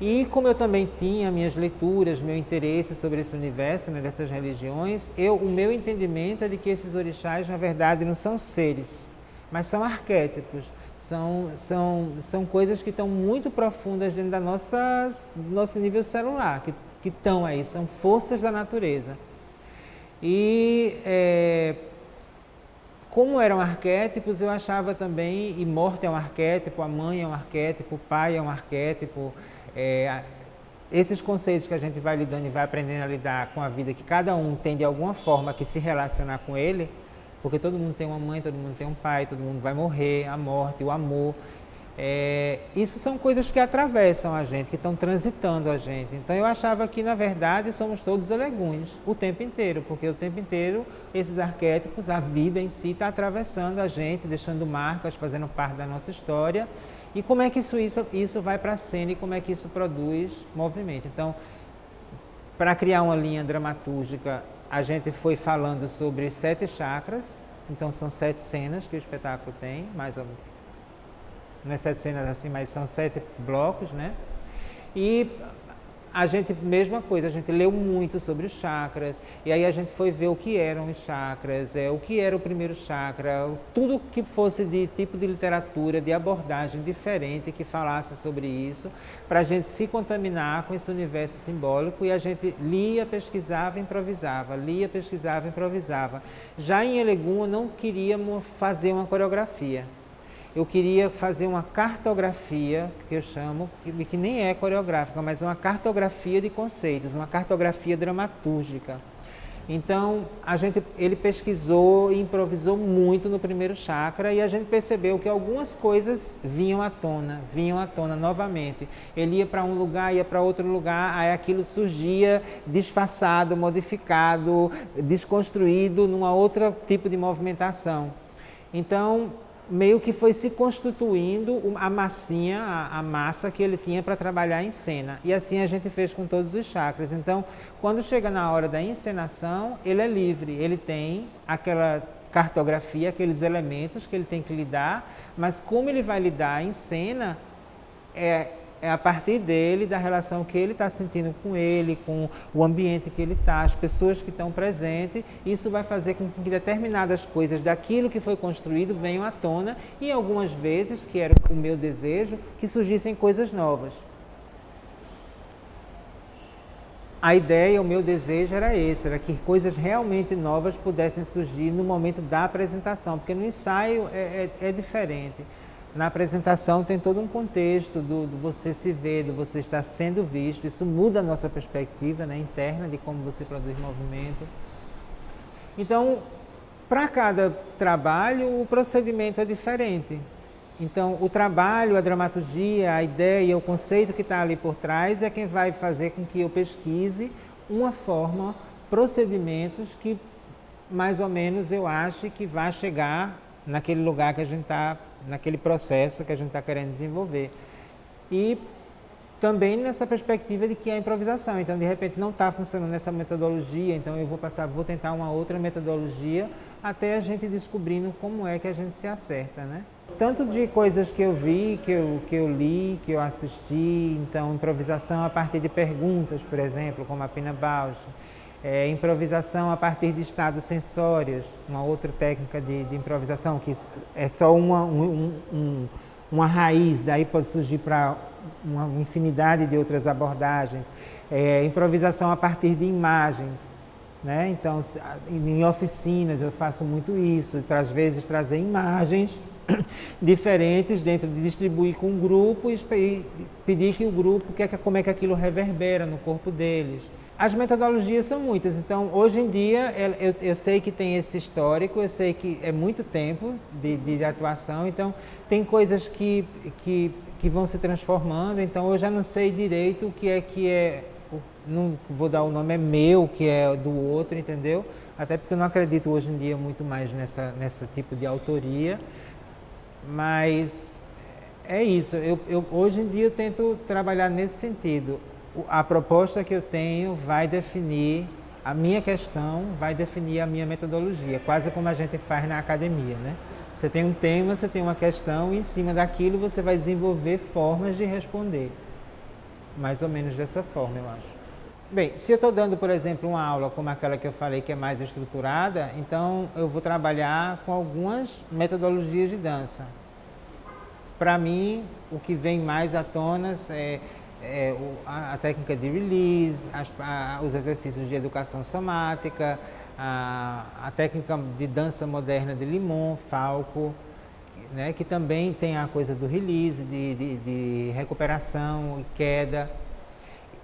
E como eu também tinha minhas leituras, meu interesse sobre esse universo, né, dessas religiões, o meu entendimento é de que esses orixás, na verdade, não são seres, mas são arquétipos, são coisas que estão muito profundas dentro do nosso nível celular, que estão aí, são forças da natureza. E como eram arquétipos, eu achava também, e morte é um arquétipo, a mãe é um arquétipo, o pai é um arquétipo, esses conceitos que a gente vai lidando e vai aprendendo a lidar com a vida, que cada um tem de alguma forma que se relacionar com ele, porque todo mundo tem uma mãe, todo mundo tem um pai, todo mundo vai morrer, a morte, o amor. Isso são coisas que atravessam a gente, que estão transitando a gente. Então eu achava que, na verdade, somos todos eleguns o tempo inteiro, porque o tempo inteiro esses arquétipos, a vida em si está atravessando a gente, deixando marcas, fazendo parte da nossa história. E como é que isso vai para a cena e como é que isso produz movimento. Então, para criar uma linha dramatúrgica, a gente foi falando sobre 7 chakras. Então são 7 cenas que o espetáculo tem, mais ou menos. Não é 7 cenas assim, mas são 7 blocos, né? E a gente, mesma coisa, a gente leu muito sobre os chakras, e aí a gente foi ver o que eram os chakras, o que era o primeiro chakra, tudo que fosse de tipo de literatura, de abordagem diferente, que falasse sobre isso, para a gente se contaminar com esse universo simbólico, e a gente lia, pesquisava, improvisava, lia, pesquisava, improvisava. Já em Elegum, eu não queríamos fazer uma coreografia. Eu queria fazer uma cartografia, que eu chamo, que nem é coreográfica, mas uma cartografia de conceitos, uma cartografia dramatúrgica. Então, ele pesquisou e improvisou muito no primeiro chakra, e a gente percebeu que algumas coisas vinham à tona novamente. Ele ia para um lugar, ia para outro lugar, aí aquilo surgia disfarçado, modificado, desconstruído numa outra tipo de movimentação. Então, meio que foi se constituindo a massinha, a massa que ele tinha para trabalhar em cena. E assim a gente fez com todos os chakras. Então, quando chega na hora da encenação, ele é livre, ele tem aquela cartografia, aqueles elementos que ele tem que lidar, mas como ele vai lidar em cena, é a partir dele, da relação que ele está sentindo com ele, com o ambiente que ele está, as pessoas que estão presentes. Isso vai fazer com que determinadas coisas daquilo que foi construído venham à tona, e algumas vezes, que era o meu desejo, que surgissem coisas novas. a ideia, o meu desejo era esse, era que coisas realmente novas pudessem surgir no momento da apresentação, porque no ensaio é diferente. Na apresentação tem todo um contexto do você se ver, do você estar sendo visto, isso muda a nossa perspectiva, né, interna de como você produz movimento. Então, para cada trabalho, o procedimento é diferente. Então, o trabalho, a dramaturgia, a ideia, o conceito que está ali por trás é quem vai fazer com que eu pesquise uma forma, procedimentos que mais ou menos eu ache que vai chegar naquele lugar que a gente está, naquele processo que a gente está querendo desenvolver. E também nessa perspectiva de que é improvisação. Então, de repente, não está funcionando essa metodologia, então eu vou tentar uma outra metodologia até a gente descobrindo como é que a gente se acerta, né? Tanto de coisas que eu vi, que eu li, que eu assisti, então improvisação a partir de perguntas, por exemplo, como a Pina Bausch, improvisação a partir de estados sensórios, uma outra técnica de improvisação, que é só uma raiz, daí pode surgir para uma infinidade de outras abordagens. Improvisação a partir de imagens, né? Então, em oficinas eu faço muito isso, às vezes trazer imagens diferentes dentro de distribuir com o grupo e pedir que o grupo, como é que aquilo reverbera no corpo deles. As metodologias são muitas, então hoje em dia eu sei que tem esse histórico, eu sei que é muito tempo de atuação, então tem coisas que vão se transformando, então eu já não sei direito o que é, não vou dar o nome, é meu, o que é do outro, entendeu? Até porque eu não acredito hoje em dia muito mais nessa tipo de autoria. Mas é isso, hoje em dia eu tento trabalhar nesse sentido. A proposta que eu tenho vai definir a minha questão, vai definir a minha metodologia, quase como a gente faz na academia, né? Você tem um tema, você tem uma questão e em cima daquilo você vai desenvolver formas de responder. Mais ou menos dessa forma, eu acho. Bem, se eu estou dando, por exemplo, uma aula como aquela que eu falei que é mais estruturada, então eu vou trabalhar com algumas metodologias de dança. Para mim, o que vem mais à tona é a técnica de release, os exercícios de educação somática, a técnica de dança moderna de Limon, Falco, né, que também tem a coisa do release, de recuperação e queda.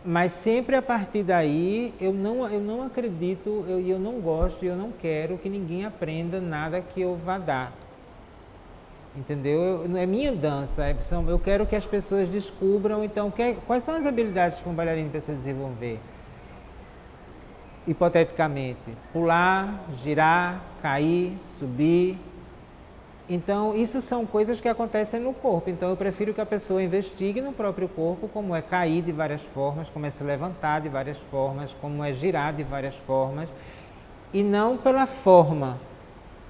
Mas sempre a partir daí, eu não acredito, eu não gosto, eu não quero que ninguém aprenda nada que eu vá dar. Entendeu? É minha dança, eu quero que as pessoas descubram, então, quais são as habilidades que um bailarino precisa desenvolver. Hipoteticamente, pular, girar, cair, subir. Então, isso são coisas que acontecem no corpo. Então, eu prefiro que a pessoa investigue no próprio corpo como é cair de várias formas, como é se levantar de várias formas, como é girar de várias formas, e não pela forma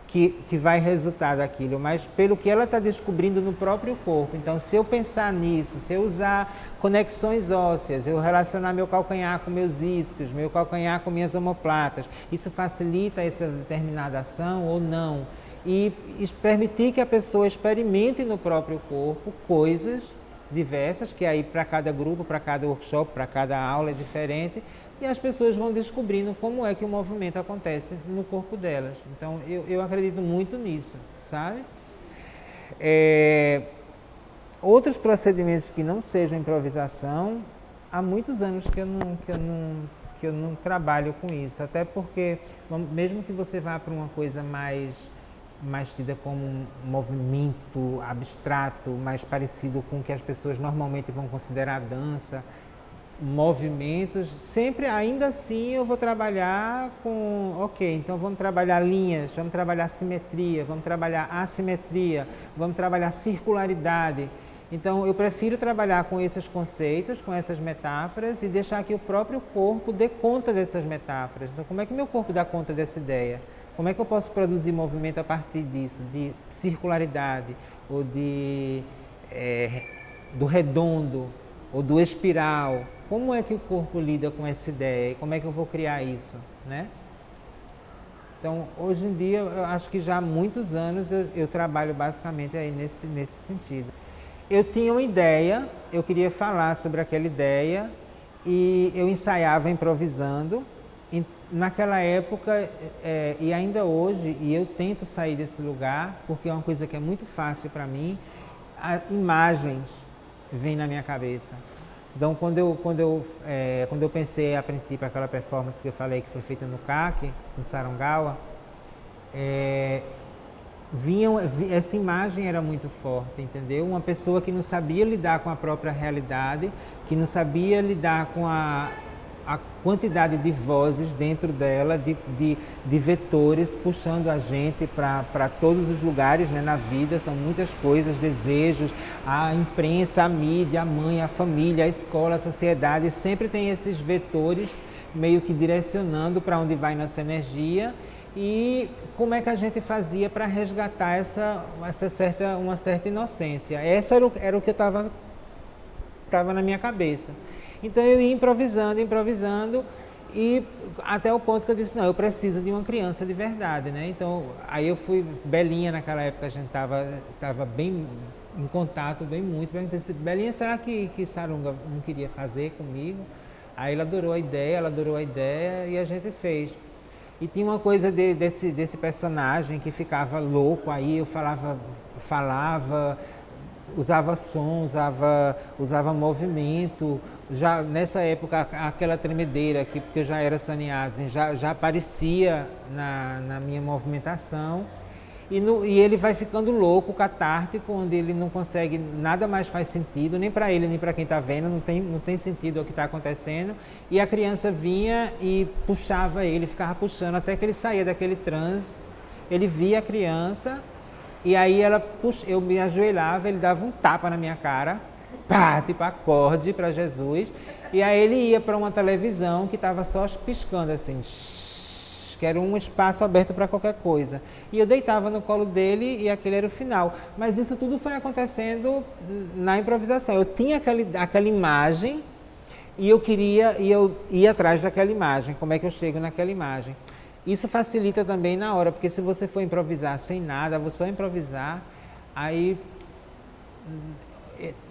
que vai resultar daquilo, mas pelo que ela está descobrindo no próprio corpo. Então, se eu pensar nisso, se eu usar conexões ósseas, eu relacionar meu calcanhar com meus isquios, meu calcanhar com minhas omoplatas, isso facilita essa determinada ação ou não? E permitir que a pessoa experimente no próprio corpo coisas diversas, que aí para cada grupo, para cada workshop, para cada aula é diferente, e as pessoas vão descobrindo como é que o movimento acontece no corpo delas. Então, eu acredito muito nisso, sabe? Outros procedimentos que não sejam improvisação, há muitos anos que eu não trabalho com isso, até porque, mesmo que você vá para uma coisa mais tida como um movimento abstrato, mais parecido com o que as pessoas normalmente vão considerar dança, movimentos, sempre, ainda assim, eu vou trabalhar com, então vamos trabalhar linhas, vamos trabalhar simetria, vamos trabalhar assimetria, vamos trabalhar circularidade. Então, eu prefiro trabalhar com esses conceitos, com essas metáforas e deixar que o próprio corpo dê conta dessas metáforas. Então, como é que meu corpo dá conta dessa ideia? Como é que eu posso produzir movimento a partir disso, de circularidade, ou do redondo, ou do espiral? Como é que o corpo lida com essa ideia e como é que eu vou criar isso, né? Então, hoje em dia, eu acho que já há muitos anos eu trabalho basicamente aí nesse sentido. Eu tinha uma ideia, eu queria falar sobre aquela ideia e eu ensaiava improvisando. E naquela época, e ainda hoje, e eu tento sair desse lugar, porque é uma coisa que é muito fácil para mim, as imagens vêm na minha cabeça. Então, quando eu pensei, a princípio, aquela performance que eu falei que foi feita no CAC, no Sarongawa, essa imagem era muito forte, entendeu? Uma pessoa que não sabia lidar com a própria realidade, que não sabia lidar com a quantidade de vozes dentro dela, de vetores puxando a gente para todos os lugares, né, na vida. São muitas coisas, desejos, a imprensa, a mídia, a mãe, a família, a escola, a sociedade, sempre tem esses vetores meio que direcionando para onde vai nossa energia. E como é que a gente fazia para resgatar uma certa inocência? Essa era o que estava na minha cabeça. Então eu ia improvisando, e até o ponto que eu disse, não, eu preciso de uma criança de verdade, né? Então, aí eu fui, Belinha naquela época, a gente estava bem em contato, muito bem. Belinha, será que Sarunga não queria fazer comigo? Aí ela adorou a ideia e a gente fez. E tinha uma coisa desse personagem que ficava louco, aí eu falava, usava som, usava movimento. Já nessa época, aquela tremedeira, porque eu já era sannyasi, já aparecia na minha movimentação. E ele vai ficando louco, catártico, onde ele não consegue, nada mais faz sentido, nem para ele, nem para quem está vendo, não tem sentido o que está acontecendo. E a criança vinha e puxava ele, ficava puxando, até que ele saía daquele transe. Ele via a criança, e aí eu me ajoelhava, ele dava um tapa na minha cara, pá, tipo acorde para Jesus, e aí ele ia para uma televisão que estava só piscando assim, que era um espaço aberto para qualquer coisa. E eu deitava no colo dele e aquele era o final. Mas isso tudo foi acontecendo na improvisação. Eu tinha aquela imagem e eu ia atrás daquela imagem. Como é que eu chego naquela imagem? Isso facilita também na hora, porque se você for improvisar sem nada, vou só improvisar, aí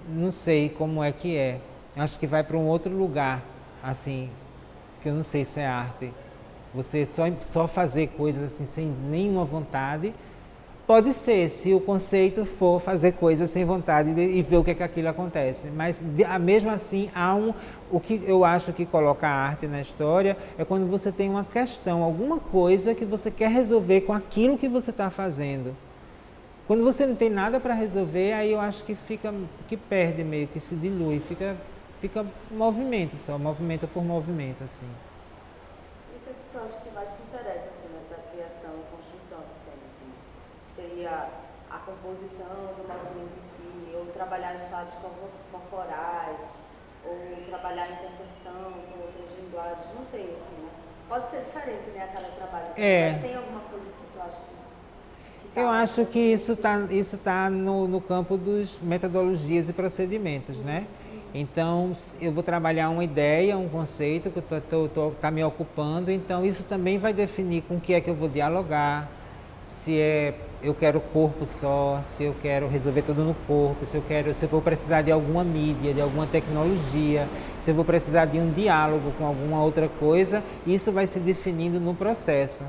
não sei como é que é. Acho que vai para um outro lugar, assim, que eu não sei se é arte. Você só fazer coisas assim sem nenhuma vontade. Pode ser, se o conceito for fazer coisas sem vontade e ver o que é que aquilo acontece. Mas mesmo assim, o que eu acho que coloca a arte na história é quando você tem uma questão, alguma coisa que você quer resolver com aquilo que você está fazendo. Quando você não tem nada para resolver, aí eu acho que perde meio, que se dilui, fica movimento só, movimento por movimento, assim. Tu acha que mais te interessa assim, nessa criação e construção de cena? Assim? Seria a composição do movimento em si, ou trabalhar estados corporais, ou trabalhar a interseção com outras linguagens, não sei, assim, né? Pode ser diferente, né, a cada trabalho, mas tem alguma coisa que tu acha que tá? Eu acho que isso tá no campo dos metodologias e procedimentos, né? Então, eu vou trabalhar uma ideia, um conceito que está me ocupando, então isso também vai definir com o que é que eu vou dialogar, se eu quero corpo só, se eu quero resolver tudo no corpo, se eu vou precisar de alguma mídia, de alguma tecnologia, se eu vou precisar de um diálogo com alguma outra coisa, isso vai se definindo no processo.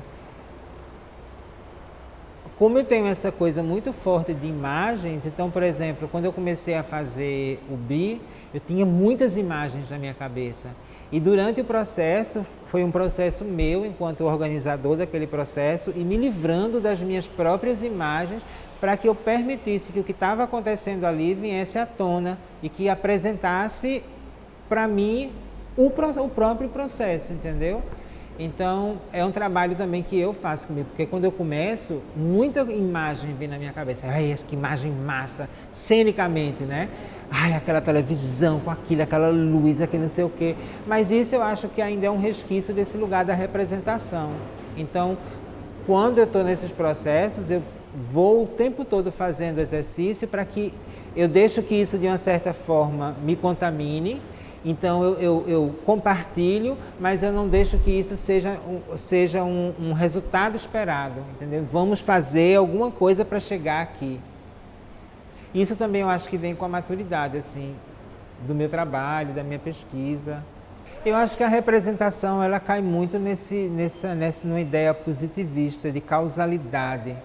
Como eu tenho essa coisa muito forte de imagens, então, por exemplo, quando eu comecei a fazer o BI, eu tinha muitas imagens na minha cabeça. E durante o processo, foi um processo meu, enquanto organizador daquele processo, e me livrando das minhas próprias imagens, para que eu permitisse que o que estava acontecendo ali viesse à tona e que apresentasse para mim o próprio processo, entendeu? Então, é um trabalho também que eu faço comigo, porque quando eu começo, muita imagem vem na minha cabeça. Ai, que imagem massa, cenicamente, né? Ai, aquela televisão com aquilo, aquela luz, aquele não sei o quê. Mas isso eu acho que ainda é um resquício desse lugar da representação. Então, quando eu estou nesses processos, eu vou o tempo todo fazendo exercício para que eu deixo que isso, de uma certa forma, me contamine. Então eu compartilho, mas eu não deixo que isso seja um resultado esperado, entendeu? Vamos fazer alguma coisa para chegar aqui. Isso também eu acho que vem com a maturidade, assim, do meu trabalho, da minha pesquisa. Eu acho que a representação ela cai muito numa ideia positivista de causalidade.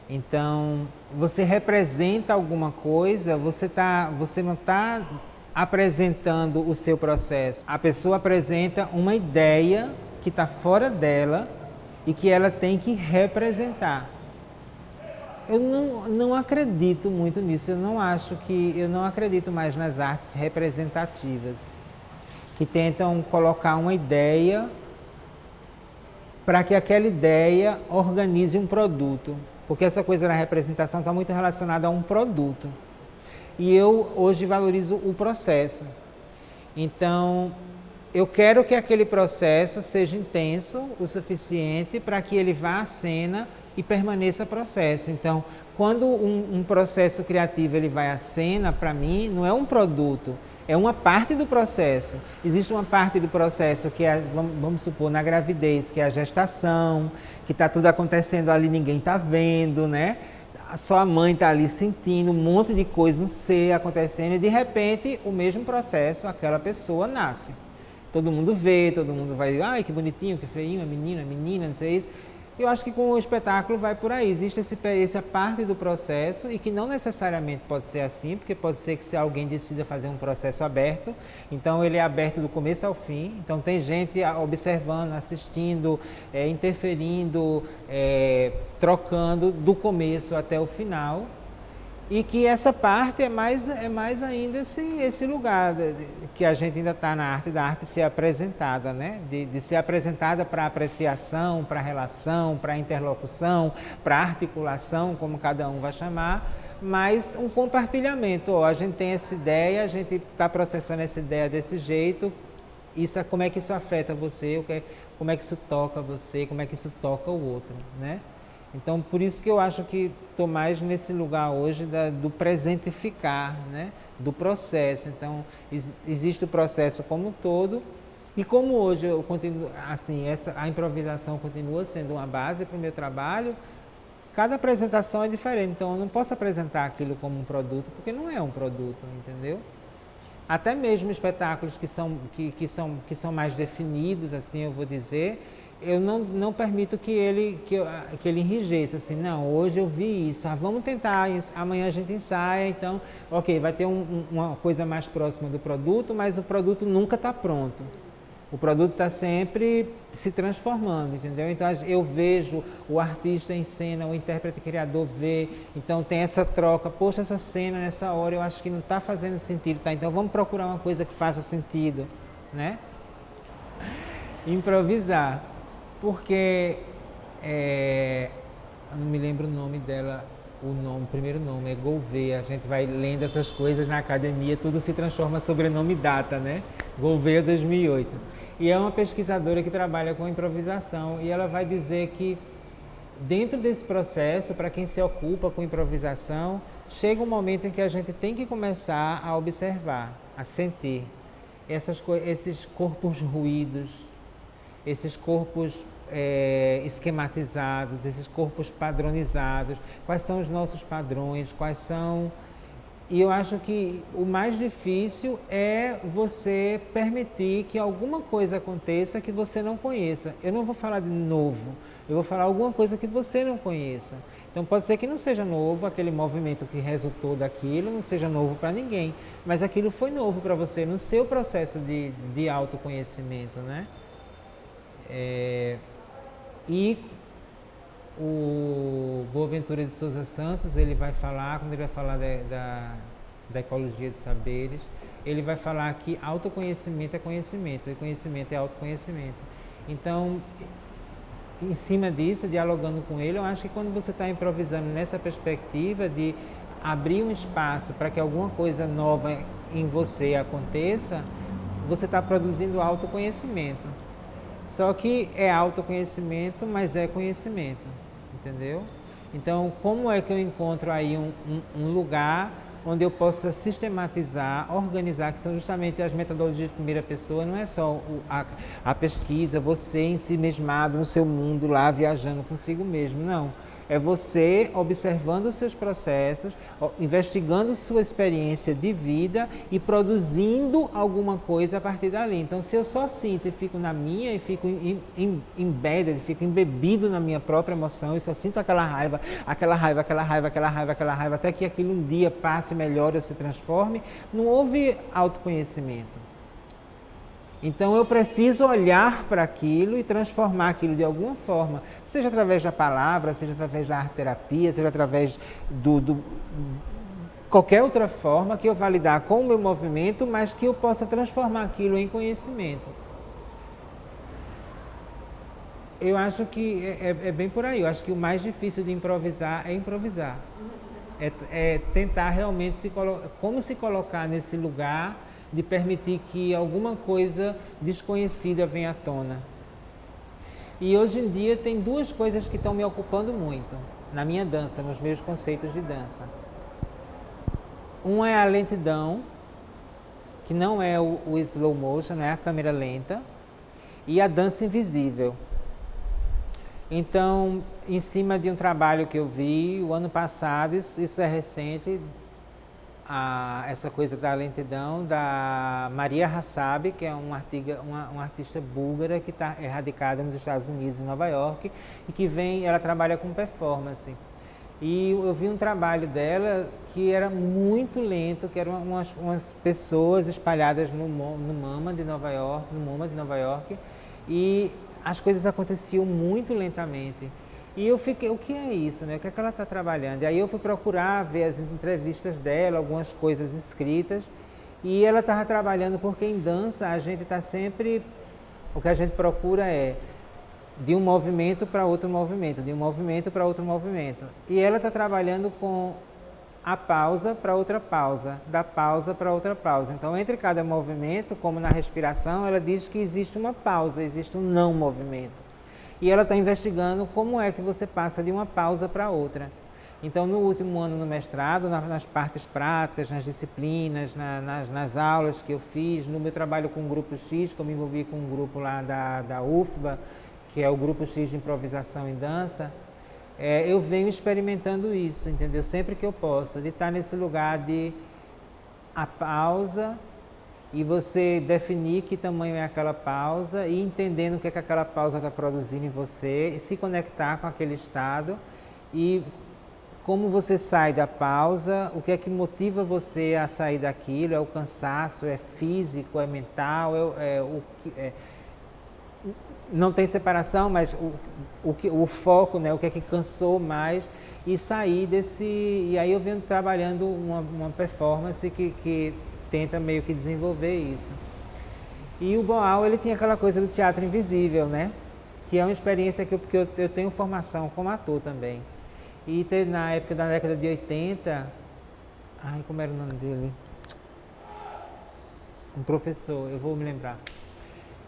Então, você representa alguma coisa, você não está apresentando o seu processo. A pessoa apresenta uma ideia que está fora dela e que ela tem que representar. Eu não acredito muito nisso, eu não acredito mais nas artes representativas, que tentam colocar uma ideia para que aquela ideia organize um produto. Porque essa coisa da representação está muito relacionada a um produto. E eu hoje valorizo o processo. Então, eu quero que aquele processo seja intenso o suficiente para que ele vá à cena e permaneça processo. Então, quando um processo criativo ele vai à cena, para mim, não é um produto, é uma parte do processo. Existe uma parte do processo que é, vamos supor, na gravidez, que é a gestação, que está tudo acontecendo ali, ninguém está vendo, né? Só a mãe está ali sentindo um monte de coisa no ser acontecendo e de repente o mesmo processo, aquela pessoa nasce. Todo mundo vê, todo mundo vai, ai que bonitinho, que feinho, a menina, não sei isso. Eu acho que com o espetáculo vai por aí, existe essa parte do processo e que não necessariamente pode ser assim, porque pode ser que se alguém decida fazer um processo aberto, então ele é aberto do começo ao fim, então tem gente observando, assistindo, interferindo, trocando do começo até o final. E que essa parte é mais ainda esse lugar que a gente ainda está na arte, da arte ser apresentada, né? De ser apresentada para apreciação, para relação, para interlocução, para articulação, como cada um vai chamar, mas um compartilhamento. Ó, a gente tem essa ideia, a gente está processando essa ideia desse jeito, como é que isso afeta você, como é que isso toca você, como é que isso toca o outro, né? Então, por isso que eu acho que estou mais nesse lugar hoje do presentificar, né? Do processo. Então, existe o processo como um todo e como hoje eu continuo, assim, a improvisação continua sendo uma base para o meu trabalho, cada apresentação é diferente. Então, eu não posso apresentar aquilo como um produto, porque não é um produto, entendeu? Até mesmo espetáculos que são mais definidos, assim, eu vou dizer, eu não permito que ele enrijeça, assim, não, hoje eu vi isso, vamos tentar, amanhã a gente ensaia, então, ok, vai ter uma coisa mais próxima do produto, mas o produto nunca está pronto. O produto está sempre se transformando, entendeu? Então eu vejo o artista em cena, o intérprete criador vê, então tem essa troca, poxa, essa cena nessa hora eu acho que não está fazendo sentido, tá? Então vamos procurar uma coisa que faça sentido, né? Improvisar. Porque eu não me lembro o nome dela, o primeiro nome é Gouveia. A gente vai lendo essas coisas na academia, tudo se transforma sobrenome e data, né? Gouveia 2008. E é uma pesquisadora que trabalha com improvisação e ela vai dizer que dentro desse processo, para quem se ocupa com improvisação, chega um momento em que a gente tem que começar a observar, a sentir esses corpos ruídos, esses corpos esquematizados, esses corpos padronizados, quais são os nossos padrões, E eu acho que o mais difícil é você permitir que alguma coisa aconteça que você não conheça. Eu não vou falar de novo, eu vou falar alguma coisa que você não conheça. Então pode ser que não seja novo, aquele movimento que resultou daquilo não seja novo para ninguém, mas aquilo foi novo para você no seu processo de autoconhecimento, né? E o Boaventura de Souza Santos, ele vai falar, quando ele vai falar da ecologia de saberes, ele vai falar que autoconhecimento é conhecimento, e conhecimento é autoconhecimento. Então, em cima disso, dialogando com ele, eu acho que quando você está improvisando nessa perspectiva de abrir um espaço para que alguma coisa nova em você aconteça, você está produzindo autoconhecimento. Só que é autoconhecimento, mas é conhecimento, entendeu? Então, como é que eu encontro aí um lugar onde eu possa sistematizar, organizar, que são justamente as metodologias de primeira pessoa, não é só a pesquisa, você em si mesmado, no seu mundo lá, viajando consigo mesmo, não. É você observando os seus processos, investigando sua experiência de vida e produzindo alguma coisa a partir dali. Então, se eu só sinto e fico na minha, e fico embedded, fico embebido na minha própria emoção, e só sinto aquela raiva, até que aquilo um dia passe, melhore ou se transforme, não houve autoconhecimento. Então eu preciso olhar para aquilo e transformar aquilo de alguma forma, seja através da palavra, seja através da arte terapia, seja através qualquer outra forma que eu vá lidar com o meu movimento, mas que eu possa transformar aquilo em conhecimento. Eu acho que é bem por aí. Eu acho que o mais difícil de improvisar é improvisar. É tentar realmente como se colocar nesse lugar de permitir que alguma coisa desconhecida venha à tona. E hoje em dia tem duas coisas que estão me ocupando muito na minha dança, nos meus conceitos de dança. Uma é a lentidão, que não é o slow motion, não é a câmera lenta, e a dança invisível. Então, em cima de um trabalho que eu vi o ano passado, isso é recente, essa coisa da lentidão, da Maria Hassabi, que é uma artista búlgara que está radicada nos Estados Unidos, em Nova York, e que ela trabalha com performance. E eu vi um trabalho dela que era muito lento, que eram umas pessoas espalhadas no MoMA de Nova York, e as coisas aconteciam muito lentamente. E eu fiquei, o que é isso, né? O que é que ela está trabalhando? E aí eu fui procurar ver as entrevistas dela, algumas coisas escritas, e ela estava trabalhando, porque em dança a gente está sempre, o que a gente procura é de um movimento para outro movimento, de um movimento para outro movimento. E ela está trabalhando com a pausa para outra pausa, da pausa para outra pausa. Então, entre cada movimento, como na respiração, ela diz que existe uma pausa, existe um não movimento. E ela está investigando como é que você passa de uma pausa para outra. Então, no último ano no mestrado, nas partes práticas, nas disciplinas, nas aulas que eu fiz, no meu trabalho com o Grupo X, que eu me envolvi com um grupo lá da UFBA, que é o Grupo X de Improvisação em Dança, eu venho experimentando isso, entendeu? Sempre que eu posso, de estar nesse lugar de a pausa, e você definir que tamanho é aquela pausa e entendendo o que é que aquela pausa está produzindo em você e se conectar com aquele estado e como você sai da pausa, o que é que motiva você a sair daquilo, é o cansaço, é físico, é mental, não tem separação, mas o foco, né, o que é que cansou mais e sair desse... E aí eu venho trabalhando uma performance que tenta meio que desenvolver isso. E o Boal, ele tinha aquela coisa do teatro invisível, né? Que é uma experiência porque eu tenho formação como ator também. E teve na época da década de 80, como era o nome dele? Um professor, eu vou me lembrar.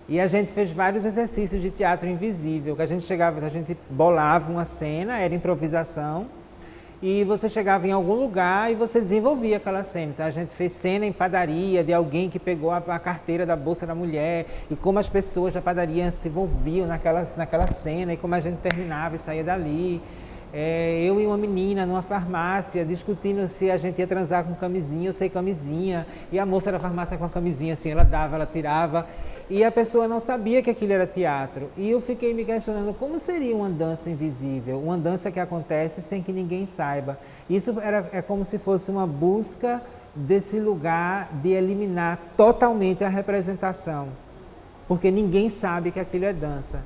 E a gente fez vários exercícios de teatro invisível, que a gente bolava uma cena, era improvisação, e você chegava em algum lugar e você desenvolvia aquela cena. Então a gente fez cena em padaria de alguém que pegou a carteira da bolsa da mulher e como as pessoas da padaria se envolviam naquela cena e como a gente terminava e saía dali. Eu e uma menina numa farmácia discutindo se a gente ia transar com camisinha ou sem camisinha, e a moça da farmácia com a camisinha assim, ela dava, ela tirava, e a pessoa não sabia que aquilo era teatro. E eu fiquei me questionando como seria uma dança invisível, uma dança que acontece sem que ninguém saiba. Isso é como se fosse uma busca desse lugar de eliminar totalmente a representação, porque ninguém sabe que aquilo é dança.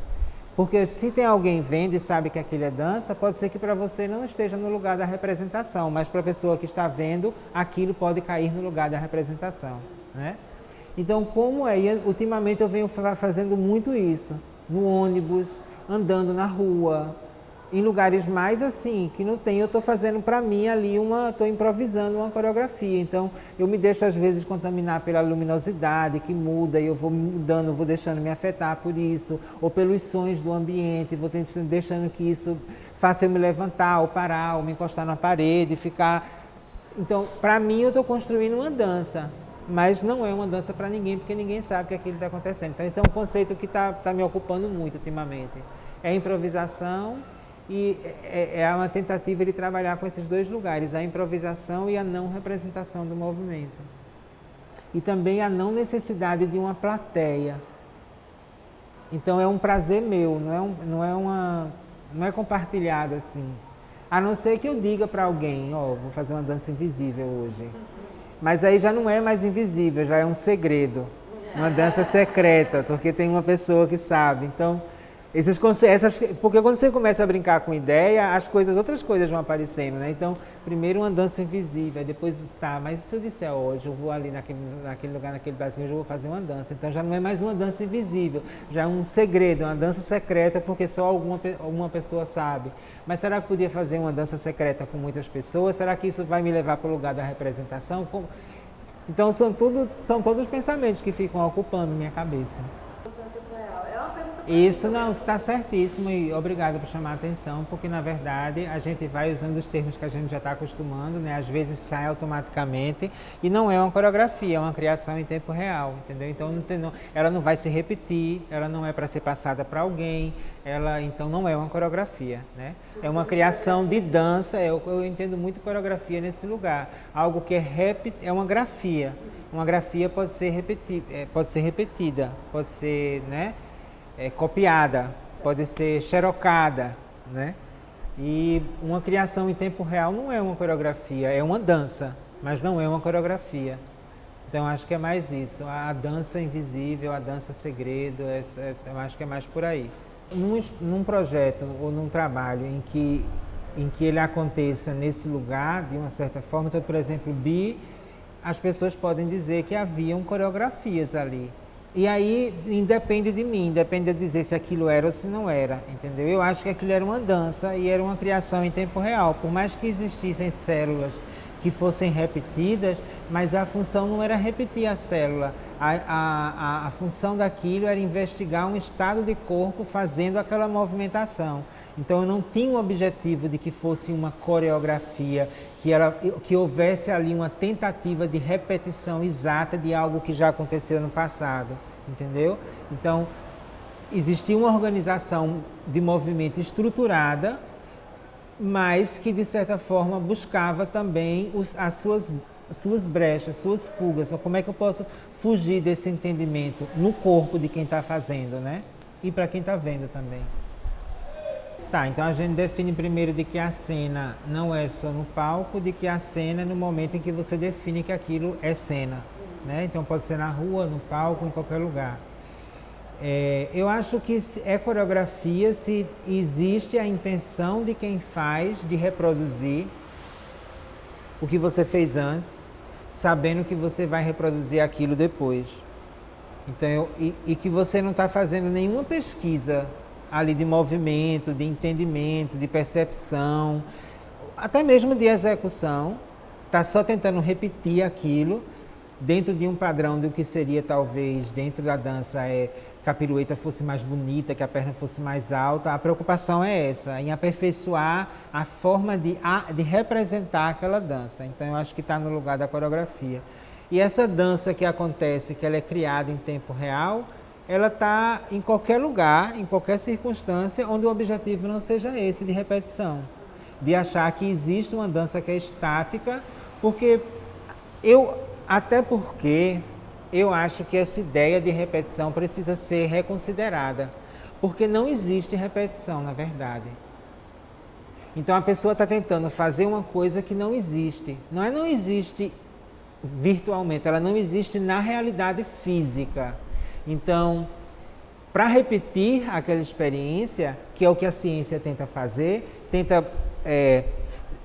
Porque se tem alguém vendo e sabe que aquilo é dança, pode ser que para você não esteja no lugar da representação, mas para a pessoa que está vendo, aquilo pode cair no lugar da representação, né? Então, ultimamente eu venho fazendo muito isso, no ônibus, andando na rua, em lugares mais assim, que não tem, eu estou fazendo para mim ali estou improvisando uma coreografia. Então, eu me deixo às vezes contaminar pela luminosidade que muda e eu vou mudando, vou deixando me afetar por isso, ou pelos sons do ambiente, vou deixando que isso faça eu me levantar, ou parar, ou me encostar na parede, ficar... Então, para mim, eu estou construindo uma dança, mas não é uma dança para ninguém, porque ninguém sabe que aquilo está acontecendo. Então, esse é um conceito que está me ocupando muito ultimamente. É improvisação E é uma tentativa de trabalhar com esses dois lugares, a improvisação e a não representação do movimento. E também a não necessidade de uma plateia. Então é um prazer meu, não é compartilhado assim. A não ser que eu diga para alguém, ó, vou fazer uma dança invisível hoje. Mas aí já não é mais invisível, já é um segredo. Uma dança secreta, porque tem uma pessoa que sabe. Então, porque quando você começa a brincar com ideia, outras coisas vão aparecendo, né? Então, primeiro uma dança invisível, depois, mas se eu disser hoje, eu vou ali naquele lugar, naquele barzinho, eu vou fazer uma dança. Então já não é mais uma dança invisível, já é um segredo, uma dança secreta, porque só alguma pessoa sabe. Mas será que podia fazer uma dança secreta com muitas pessoas? Será que isso vai me levar para o lugar da representação? Então são todos pensamentos que ficam ocupando minha cabeça. Isso não, está certíssimo e obrigado por chamar a atenção, porque na verdade a gente vai usando os termos que a gente já está acostumando, né? Às vezes sai automaticamente e não é uma coreografia, é uma criação em tempo real, entendeu? Então ela não vai se repetir, ela não é para ser passada para alguém, então não é uma coreografia, né? É uma criação de dança, eu entendo muito coreografia nesse lugar, algo que é uma grafia. Uma grafia pode ser repetida, pode ser, né? Copiada, pode ser xerocada, né? E uma criação em tempo real não é uma coreografia, é uma dança, mas não é uma coreografia. Então acho que é mais isso, a dança invisível, a dança segredo, eu acho que é mais por aí. Num projeto ou num trabalho em que ele aconteça nesse lugar, de uma certa forma, então, por exemplo, as pessoas podem dizer que haviam coreografias ali. E aí independe de mim, depende de dizer se aquilo era ou se não era, entendeu? Eu acho que aquilo era uma dança e era uma criação em tempo real, por mais que existissem células que fossem repetidas, mas a função não era repetir a célula, a função daquilo era investigar um estado de corpo fazendo aquela movimentação. Então eu não tinha o objetivo de que fosse uma coreografia, que houvesse ali uma tentativa de repetição exata de algo que já aconteceu no passado, entendeu? Então existia uma organização de movimento estruturada, mas que de certa forma buscava também as suas brechas, suas fugas. Então, como é que eu posso fugir desse entendimento no corpo de quem está fazendo, né? E para quem está vendo também. Tá, então a gente define primeiro de que a cena não é só no palco, de que a cena é no momento em que você define que aquilo é cena, né? Então pode ser na rua, no palco, em qualquer lugar. Eu acho que é coreografia se existe a intenção de quem faz de reproduzir o que você fez antes, sabendo que você vai reproduzir aquilo depois. Então, e que você não está fazendo nenhuma pesquisa ali de movimento, de entendimento, de percepção, até mesmo de execução, está só tentando repetir aquilo dentro de um padrão do que seria talvez dentro da dança que a pirueta fosse mais bonita, que a perna fosse mais alta. A preocupação é essa, em aperfeiçoar a forma de representar aquela dança. Então eu acho que está no lugar da coreografia. E essa dança que acontece, que ela é criada em tempo real, ela está em qualquer lugar, em qualquer circunstância, onde o objetivo não seja esse, de repetição. De achar que existe uma dança que é estática, até porque eu acho que essa ideia de repetição precisa ser reconsiderada, porque não existe repetição, na verdade. Então a pessoa está tentando fazer uma coisa que não existe. Não existe virtualmente, ela não existe na realidade física. Então, para repetir aquela experiência, que é o que a ciência tenta fazer, tenta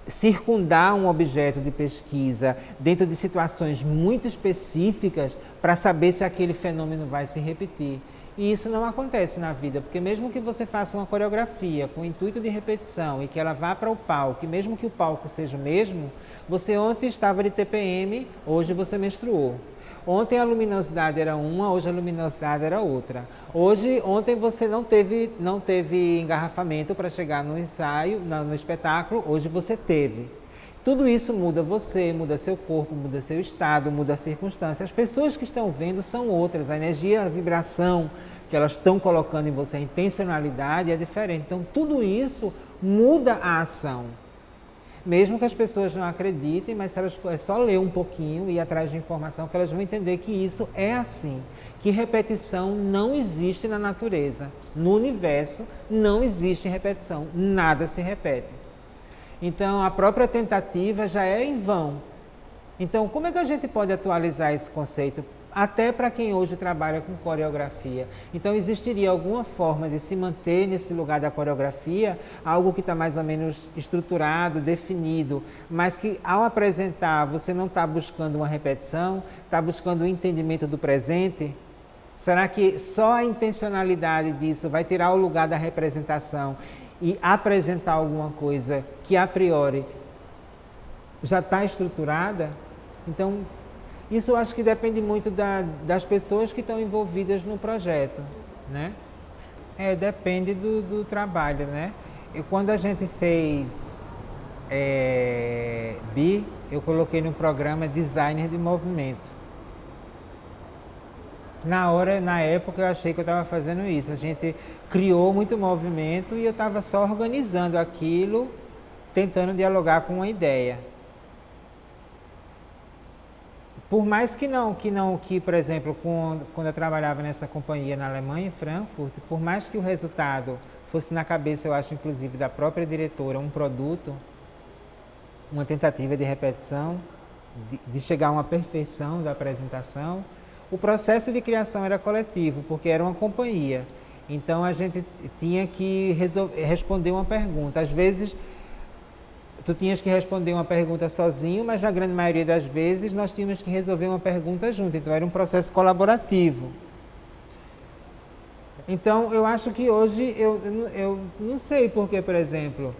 circundar um objeto de pesquisa dentro de situações muito específicas para saber se aquele fenômeno vai se repetir. E isso não acontece na vida, porque mesmo que você faça uma coreografia com o intuito de repetição e que ela vá para o palco, e mesmo que o palco seja o mesmo, você ontem estava de TPM, hoje você menstruou. Ontem a luminosidade era uma, hoje a luminosidade era outra. Ontem você não teve engarrafamento para chegar no ensaio, no espetáculo, hoje você teve. Tudo isso muda você, muda seu corpo, muda seu estado, muda a circunstância. As pessoas que estão vendo são outras, a energia, a vibração que elas estão colocando em você, a intencionalidade é diferente. Então tudo isso muda a ação. Mesmo que as pessoas não acreditem, mas se elas é só ler um pouquinho e ir atrás de informação, que elas vão entender que isso é assim. Que repetição não existe na natureza. No universo não existe repetição. Nada se repete. Então, a própria tentativa já é em vão. Então, como é que a gente pode atualizar esse conceito? Até para quem hoje trabalha com coreografia. Então, existiria alguma forma de se manter nesse lugar da coreografia, algo que está mais ou menos estruturado, definido, mas que ao apresentar você não está buscando uma repetição, está buscando o entendimento do presente? Será que só a intencionalidade disso vai tirar o lugar da representação e apresentar alguma coisa que a priori já está estruturada? Então, isso eu acho que depende muito das pessoas que estão envolvidas no projeto, né? Depende do trabalho, né? E quando a gente fez BI, eu coloquei no programa Designer de Movimento. Na época eu achei que eu estava fazendo isso. A gente criou muito movimento e eu estava só organizando aquilo, tentando dialogar com uma ideia. Por mais que, por exemplo, quando eu trabalhava nessa companhia na Alemanha, em Frankfurt, por mais que o resultado fosse na cabeça, eu acho, inclusive, da própria diretora, um produto, uma tentativa de repetição, de chegar a uma perfeição da apresentação, o processo de criação era coletivo, porque era uma companhia. Então, a gente tinha que responder uma pergunta. Às vezes, tu tinhas que responder uma pergunta sozinho, mas na grande maioria das vezes nós tínhamos que resolver uma pergunta junto. Então era um processo colaborativo. Então eu acho que hoje, eu não sei porque, por exemplo,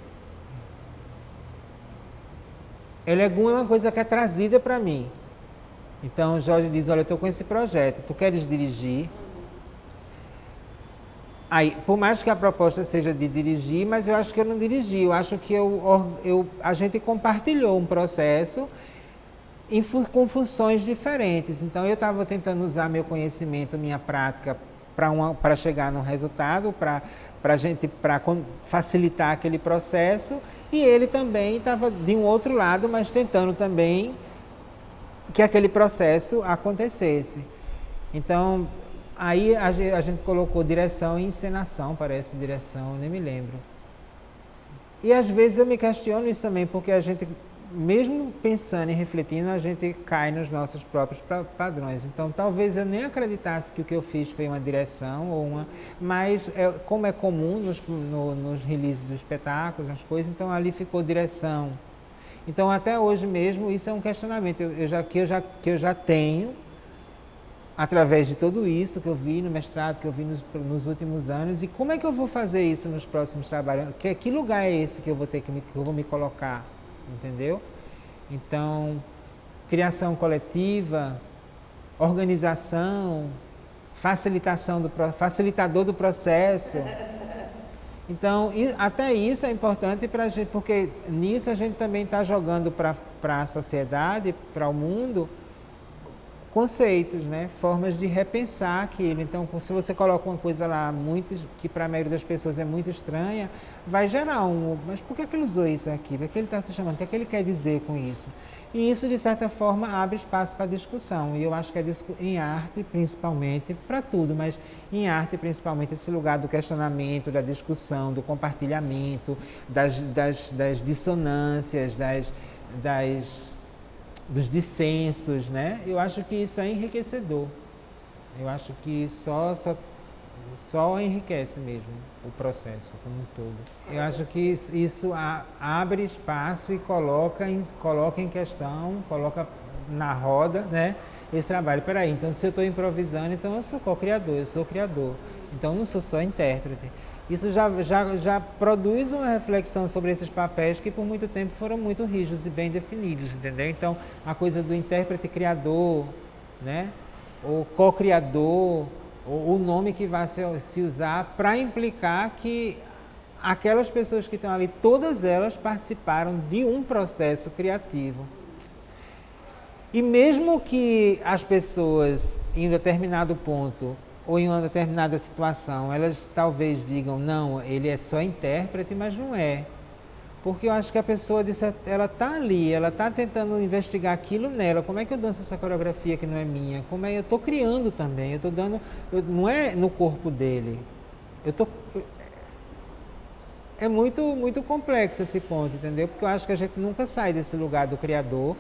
Elegum é uma coisa que é trazida para mim. Então o Jorge diz, olha, eu estou com esse projeto, tu queres dirigir? Aí, por mais que a proposta seja de dirigir, mas eu acho que eu não dirigi, eu acho que a gente compartilhou um processo com funções diferentes. Então eu estava tentando usar meu conhecimento, minha prática para chegar num resultado, para facilitar aquele processo, e ele também estava de um outro lado, mas tentando também que aquele processo acontecesse. Então, aí a gente colocou direção e encenação, parece direção, nem me lembro. E às vezes eu me questiono isso também, porque a gente, mesmo pensando e refletindo, a gente cai nos nossos próprios padrões. Então talvez eu nem acreditasse que o que eu fiz foi uma direção, mas como é comum nos releases dos espetáculos, as coisas, então ali ficou direção. Então até hoje mesmo isso é um questionamento que eu já tenho, através de tudo isso que eu vi no mestrado, que eu vi nos últimos anos, e como é que eu vou fazer isso nos próximos trabalhos? Que lugar é esse que eu vou me colocar, entendeu? Então, criação coletiva, organização, facilitador do processo. Então, até isso é importante para a gente, porque nisso a gente também está jogando para a sociedade, para o mundo, conceitos, né? Formas de repensar aquilo. Então, se você coloca uma coisa lá que para a maioria das pessoas é muito estranha, vai gerar mas por que ele usou isso aqui? Por que ele está se chamando? O que é que ele quer dizer com isso? E isso, de certa forma, abre espaço para discussão. E eu acho que em arte, principalmente, para tudo, mas em arte, principalmente, esse lugar do questionamento, da discussão, do compartilhamento, das dissonâncias, dos dissensos, né? Eu acho que isso é enriquecedor. Eu acho que só enriquece mesmo o processo como um todo. Eu acho que isso abre espaço e coloca em questão, coloca na roda, né, esse trabalho. Peraí, então se eu estou improvisando, então eu sou co-criador, eu sou criador. Então eu não sou só intérprete. Isso já produz uma reflexão sobre esses papéis que por muito tempo foram muito rígidos e bem definidos, entendeu? Então, a coisa do intérprete criador, né? Ou co-criador, ou o nome que vai se usar para implicar que aquelas pessoas que estão ali, todas elas participaram de um processo criativo. E mesmo que as pessoas, em determinado ponto, ou em uma determinada situação, elas talvez digam, não, ele é só intérprete, mas não é. Porque eu acho que a pessoa disse, ela está ali, ela está tentando investigar aquilo nela. Como é que eu danço essa coreografia que não é minha? Como é? Eu estou criando também, eu estou dando, não é no corpo dele. É muito complexo esse ponto, entendeu? Porque eu acho que a gente nunca sai desse lugar do criador.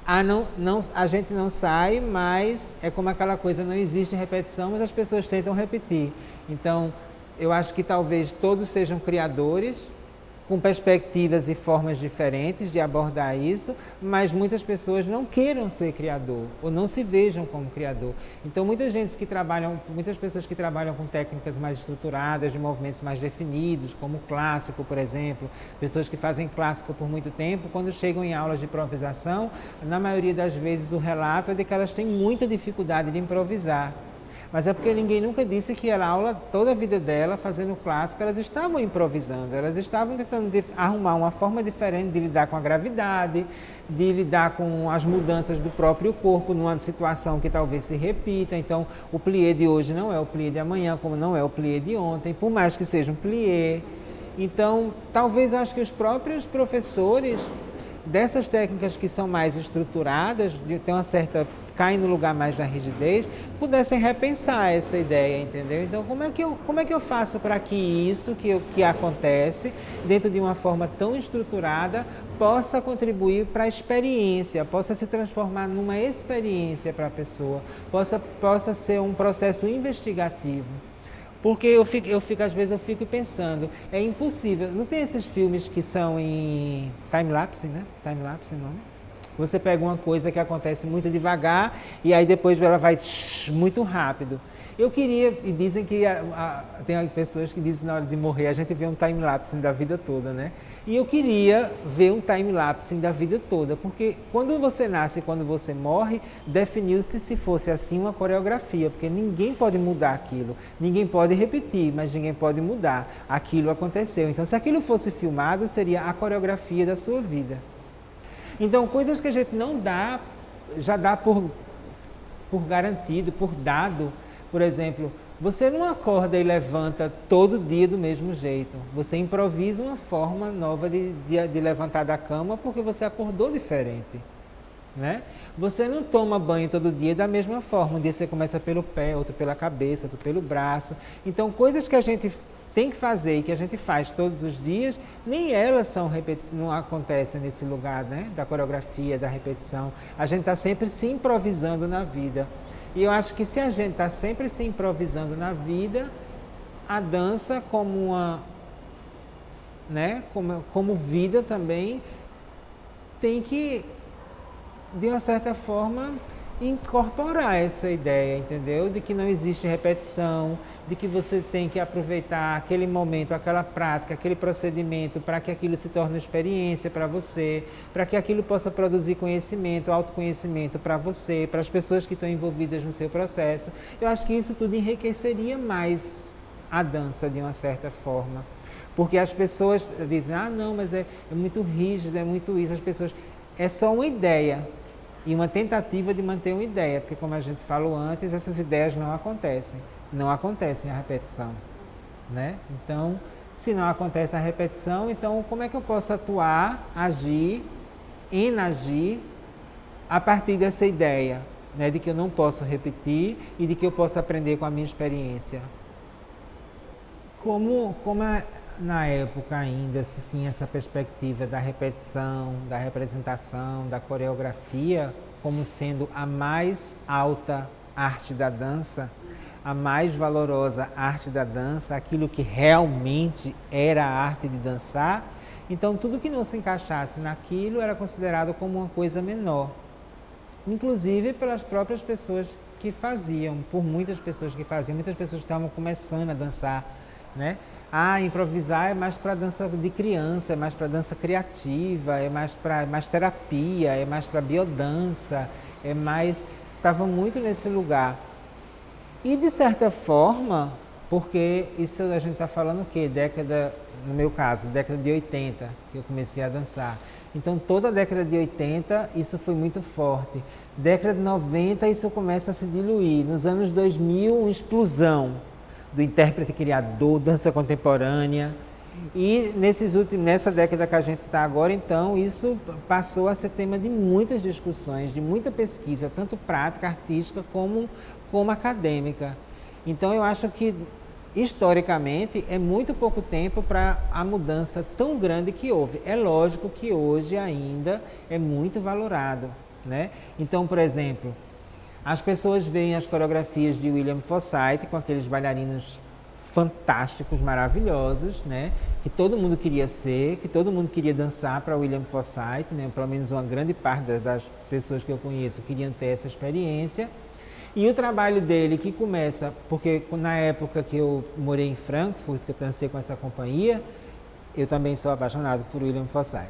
A gente não sai, mas é como aquela coisa, não existe repetição, mas as pessoas tentam repetir. Então, eu acho que talvez todos sejam criadores, com perspectivas e formas diferentes de abordar isso, mas muitas pessoas não queiram ser criador, ou não se vejam como criador. Então, muitas pessoas que trabalham com técnicas mais estruturadas, de movimentos mais definidos, como o clássico, por exemplo, pessoas que fazem clássico por muito tempo, quando chegam em aulas de improvisação, na maioria das vezes o relato é de que elas têm muita dificuldade de improvisar. Mas é porque ninguém nunca disse que a aula, toda a vida dela, fazendo clássico, elas estavam improvisando, elas estavam tentando arrumar uma forma diferente de lidar com a gravidade, de lidar com as mudanças do próprio corpo numa situação que talvez se repita. Então, o plié de hoje não é o plié de amanhã, como não é o plié de ontem, por mais que seja um plié. Então, talvez acho que os próprios professores dessas técnicas que são mais estruturadas, tem uma certa, caem no lugar mais da rigidez, pudessem repensar essa ideia, entendeu? Então, como é que eu faço para que isso que acontece, dentro de uma forma tão estruturada, possa contribuir para a experiência, possa se transformar numa experiência para a pessoa, possa ser um processo investigativo? Porque às vezes eu fico pensando, é impossível, não tem esses filmes que são em time-lapse, né? Time-lapse, não? Você pega uma coisa que acontece muito devagar e aí depois ela vai muito rápido. Eu queria, e dizem que tem pessoas que dizem na hora de morrer a gente vê um time-lapse da vida toda, né? E eu queria ver um time-lapse da vida toda, porque quando você nasce e quando você morre, definiu-se, se fosse assim, uma coreografia, porque ninguém pode mudar aquilo, ninguém pode repetir, mas ninguém pode mudar. Aquilo aconteceu. Então, se aquilo fosse filmado, seria a coreografia da sua vida. Então, coisas que a gente não dá, já dá por garantido, por dado. Por exemplo, você não acorda e levanta todo dia do mesmo jeito. Você improvisa uma forma nova de levantar da cama porque você acordou diferente, né? Você não toma banho todo dia da mesma forma. Um dia você começa pelo pé, outro pela cabeça, outro pelo braço. Então, coisas que a gente tem que fazer e que a gente faz todos os dias, nem elas não acontecem nesse lugar, né? Da coreografia, da repetição. A gente está sempre se improvisando na vida. E eu acho que se a gente está sempre se improvisando na vida, a dança como como vida também tem que, de uma certa forma, incorporar essa ideia, entendeu? De que não existe repetição, de que você tem que aproveitar aquele momento, aquela prática, aquele procedimento para que aquilo se torne experiência para você, para que aquilo possa produzir conhecimento, autoconhecimento para você, para as pessoas que estão envolvidas no seu processo. Eu acho que isso tudo enriqueceria mais a dança de uma certa forma. Porque as pessoas dizem, não, mas é muito rígido, é muito isso. As pessoas, é só uma ideia. E uma tentativa de manter uma ideia, porque como a gente falou antes, essas ideias não acontecem a repetição, né? Então, se não acontece a repetição, então como é que eu posso atuar, agir a partir dessa ideia, né? De que eu não posso repetir e de que eu posso aprender com a minha experiência. Na época ainda se tinha essa perspectiva da repetição, da representação, da coreografia como sendo a mais alta arte da dança, a mais valorosa arte da dança, aquilo que realmente era a arte de dançar. Então tudo que não se encaixasse naquilo era considerado como uma coisa menor, inclusive pelas próprias pessoas que faziam, por muitas pessoas que estavam começando a dançar, né? Improvisar é mais para dança de criança, é mais para dança criativa, é mais terapia, é mais para biodança, estava muito nesse lugar. E de certa forma, Porque isso a gente está falando o quê? No meu caso, década de 80, que eu comecei a dançar. Então, toda a década de 80, isso foi muito forte. Década de 90, isso começa a se diluir. Nos anos 2000, uma explosão do intérprete criador, dança contemporânea. E nessa década que a gente está agora, então, isso passou a ser tema de muitas discussões, de muita pesquisa, tanto prática, artística, como acadêmica. Então, eu acho que, historicamente, é muito pouco tempo para a mudança tão grande que houve. É lógico que hoje ainda é muito valorado, né? Então, por exemplo, as pessoas veem as coreografias de William Forsythe com aqueles bailarinos fantásticos, maravilhosos, né? Que todo mundo queria ser, que todo mundo queria dançar para William Forsythe, né? Pelo menos uma grande parte das pessoas que eu conheço queriam ter essa experiência. E o trabalho dele que começa, porque na época que eu morei em Frankfurt, que eu dancei com essa companhia, eu também sou apaixonado por William Forsythe.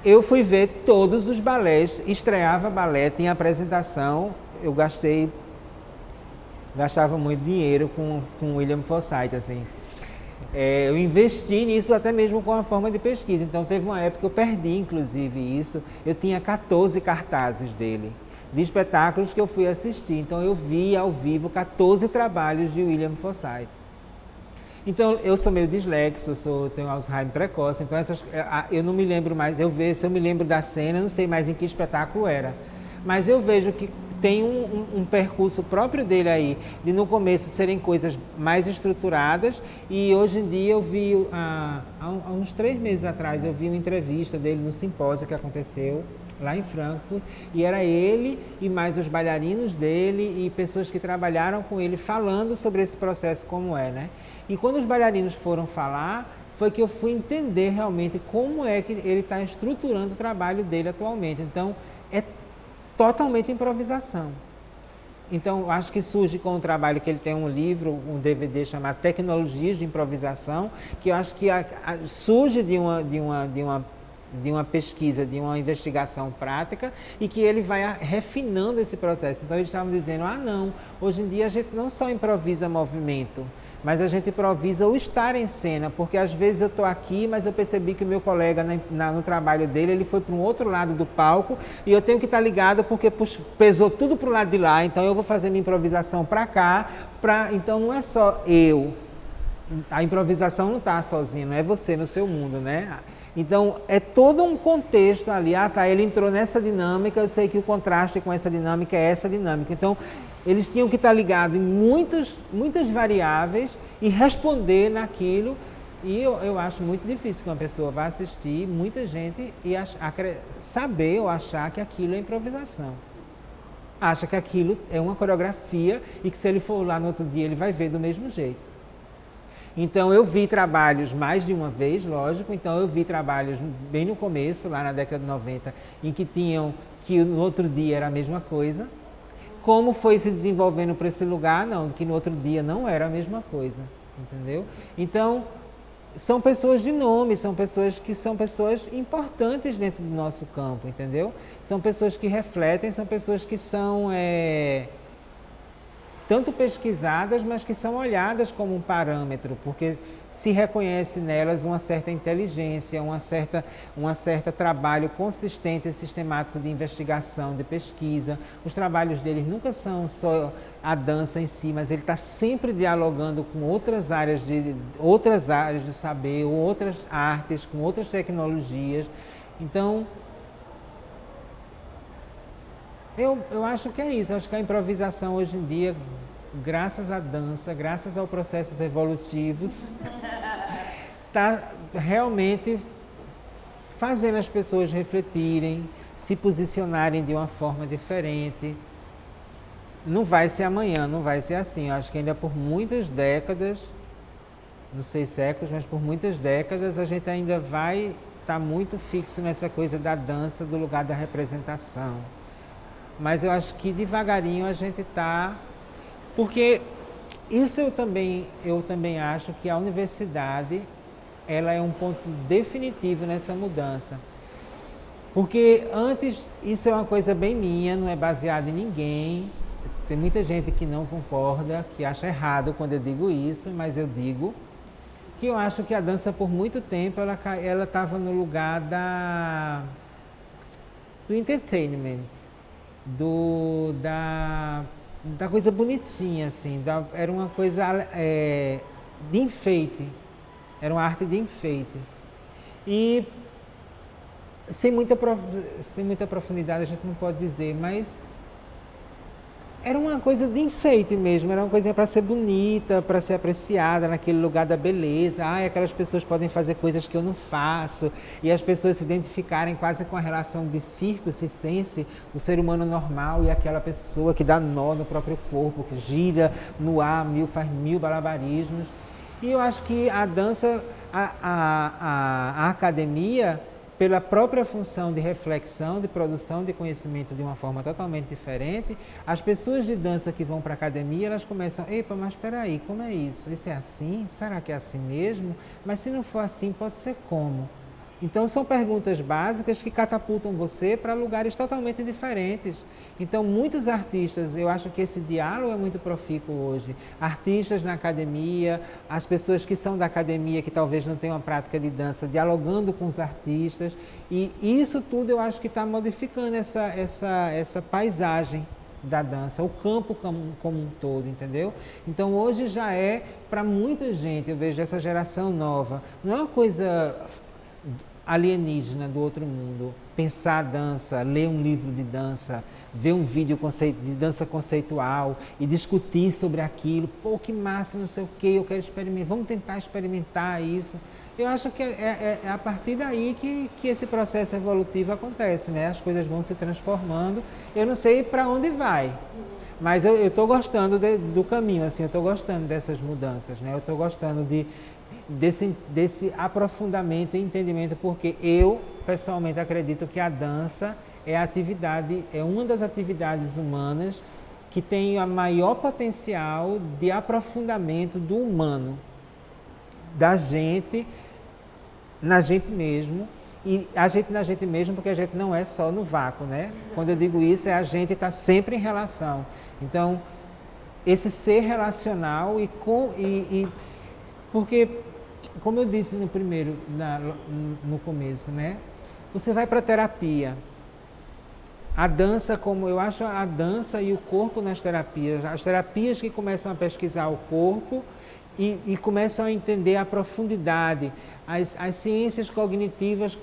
Eu fui ver todos os balés, estreava balé, tinha apresentação, eu gastava muito dinheiro com William Forsythe, assim. Eu investi nisso até mesmo com a forma de pesquisa. Então teve uma época que eu perdi, inclusive, isso. Eu tinha 14 cartazes dele, de espetáculos que eu fui assistir. Então eu vi ao vivo 14 trabalhos de William Forsythe. Então eu sou meio dislexo, tenho Alzheimer precoce, então eu não me lembro mais, se eu me lembro da cena, eu não sei mais em que espetáculo era. Mas eu vejo que tem um percurso próprio dele aí, de no começo serem coisas mais estruturadas, e hoje em dia eu vi, há uns 3 meses atrás, eu vi uma entrevista dele no simpósio que aconteceu lá em Frankfurt, e era ele e mais os bailarinos dele e pessoas que trabalharam com ele falando sobre esse processo como é, né? E quando os bailarinos foram falar, foi que eu fui entender realmente como é que ele está estruturando o trabalho dele atualmente. Então, é totalmente improvisação. Então, acho que surge com o trabalho que ele tem um livro, um DVD chamado Tecnologias de Improvisação, que eu acho que surge de uma pesquisa, de uma investigação prática, e que ele vai refinando esse processo. Então, eles estavam dizendo, não, hoje em dia a gente não só improvisa movimento, mas a gente improvisa o estar em cena, porque às vezes eu estou aqui, mas eu percebi que o meu colega no trabalho dele, ele foi para um outro lado do palco, e eu tenho que estar ligado porque pesou tudo para o lado de lá, então eu vou fazer minha improvisação para cá, então não é só eu, a improvisação não está sozinha, não é você no seu mundo, né? Então, é todo um contexto ali. Ele entrou nessa dinâmica, eu sei que o contraste com essa dinâmica é essa dinâmica. Então, eles tinham que estar ligados em muitas variáveis e responder naquilo. E eu acho muito difícil que uma pessoa vá assistir, muita gente, e saber ou achar que aquilo é improvisação. Acha que aquilo é uma coreografia e que se ele for lá no outro dia, ele vai ver do mesmo jeito. Então, eu vi trabalhos mais de uma vez, lógico. Então, eu vi trabalhos bem no começo, lá na década de 90, em que no outro dia era a mesma coisa. Como foi se desenvolvendo para esse lugar, que no outro dia não era a mesma coisa, entendeu? Então, são pessoas de nome, são pessoas importantes dentro do nosso campo, entendeu? São pessoas que refletem, são pessoas que são tanto pesquisadas, mas que são olhadas como um parâmetro, porque se reconhece nelas uma certa inteligência, uma certa trabalho consistente e sistemático de investigação, de pesquisa. Os trabalhos deles nunca são só a dança em si, mas ele está sempre dialogando com outras áreas do saber, ou outras artes, com outras tecnologias. Então, eu acho que é isso. Eu acho que a improvisação hoje em dia, graças à dança, graças aos processos evolutivos, está realmente fazendo as pessoas refletirem, se posicionarem de uma forma diferente. Não vai ser amanhã, não vai ser assim. Eu acho que ainda por muitas décadas, não sei séculos, mas por muitas décadas, a gente ainda vai estar muito fixo nessa coisa da dança, do lugar da representação. Mas eu acho que devagarinho a gente está... Porque isso eu também acho que a universidade, ela é um ponto definitivo nessa mudança. Porque antes, isso é uma coisa bem minha, não é baseado em ninguém. Tem muita gente que não concorda, que acha errado quando eu digo isso, mas eu digo que eu acho que a dança, por muito tempo, ela estava no lugar do entertainment, da coisa bonitinha, assim, era uma coisa de enfeite, era uma arte de enfeite. E sem muita profundidade a gente não pode dizer, mas era uma coisa de enfeite mesmo, era uma coisa para ser bonita, para ser apreciada naquele lugar da beleza. Aquelas pessoas podem fazer coisas que eu não faço, e as pessoas se identificarem quase com a relação de circo, circense, o ser humano normal e aquela pessoa que dá nó no próprio corpo, que gira no ar, faz mil malabarismos. E eu acho que a dança, a academia, pela própria função de reflexão, de produção de conhecimento de uma forma totalmente diferente, as pessoas de dança que vão para a academia, elas começam, epa, mas espera aí, como é isso? Isso é assim? Será que é assim mesmo? Mas se não for assim, pode ser como? Então, são perguntas básicas que catapultam você para lugares totalmente diferentes. Então, muitos artistas, eu acho que esse diálogo é muito profícuo hoje. Artistas na academia, as pessoas que são da academia, que talvez não tenham a prática de dança, dialogando com os artistas. E isso tudo eu acho que está modificando essa paisagem da dança, o campo como um todo, entendeu? Então, hoje já é, para muita gente, eu vejo essa geração nova, não é uma coisa alienígena do outro mundo, pensar a dança, ler um livro de dança, ver um vídeo de dança conceitual e discutir sobre aquilo, pô, que massa, não sei o que, eu quero experimentar, vamos tentar experimentar isso. Eu acho que é a partir daí que esse processo evolutivo acontece, né? As coisas vão se transformando, eu não sei para onde vai, mas eu estou gostando do caminho, assim, eu estou gostando dessas mudanças, né? Eu estou gostando desse aprofundamento e entendimento, porque eu, pessoalmente, acredito que a dança é uma das atividades humanas que tem a maior potencial de aprofundamento do humano, da gente, na gente mesmo, e a gente na gente mesmo, porque a gente não é só no vácuo, né? Quando eu digo isso, a gente está sempre em relação. Então, esse ser relacional porque, como eu disse no começo, né? Você vai para a terapia. A dança, eu acho a dança e o corpo nas terapias, as terapias que começam a pesquisar o corpo e começam a entender a profundidade, as ciências cognitivas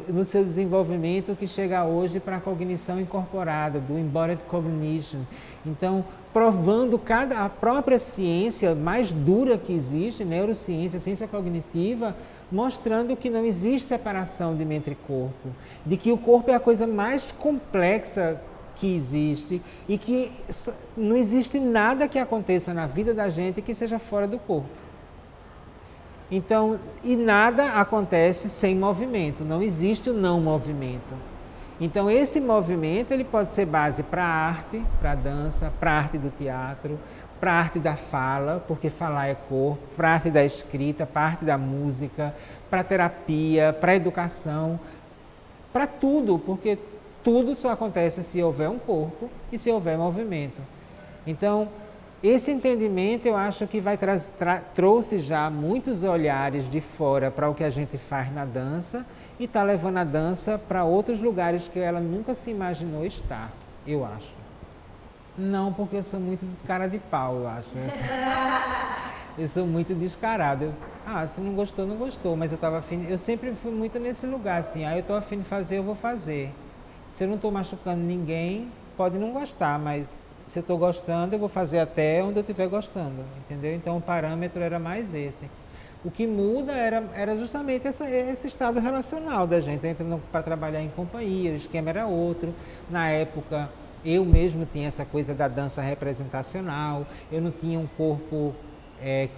no seu desenvolvimento que chega hoje para a cognição incorporada, do embodied cognition. Então, provando a própria ciência mais dura que existe, neurociência, ciência cognitiva, mostrando que não existe separação de mente e corpo, de que o corpo é a coisa mais complexa que existe e que não existe nada que aconteça na vida da gente que seja fora do corpo. Então, e nada acontece sem movimento, não existe o não movimento. Então, esse movimento ele pode ser base para a arte, para a dança, para a arte do teatro, para a arte da fala, porque falar é corpo, para a arte da escrita, para a arte da música, para a terapia, para a educação, para tudo, porque tudo só acontece se houver um corpo e se houver movimento. Então, esse entendimento eu acho que trouxe já muitos olhares de fora para o que a gente faz na dança e está levando a dança para outros lugares que ela nunca se imaginou estar, eu acho. Não, porque eu sou muito cara de pau, eu acho. Eu sou muito descarado. Se não gostou, não gostou, mas eu sempre fui muito nesse lugar, assim, eu estou afim de fazer, eu vou fazer. Se eu não estou machucando ninguém, pode não gostar, mas se eu estou gostando, eu vou fazer até onde eu estiver gostando, entendeu? Então o parâmetro era mais esse. O que muda era justamente esse estado relacional da gente, entrando para trabalhar em companhia, o esquema era outro. Na época, eu mesmo tinha essa coisa da dança representacional, eu não tinha um corpo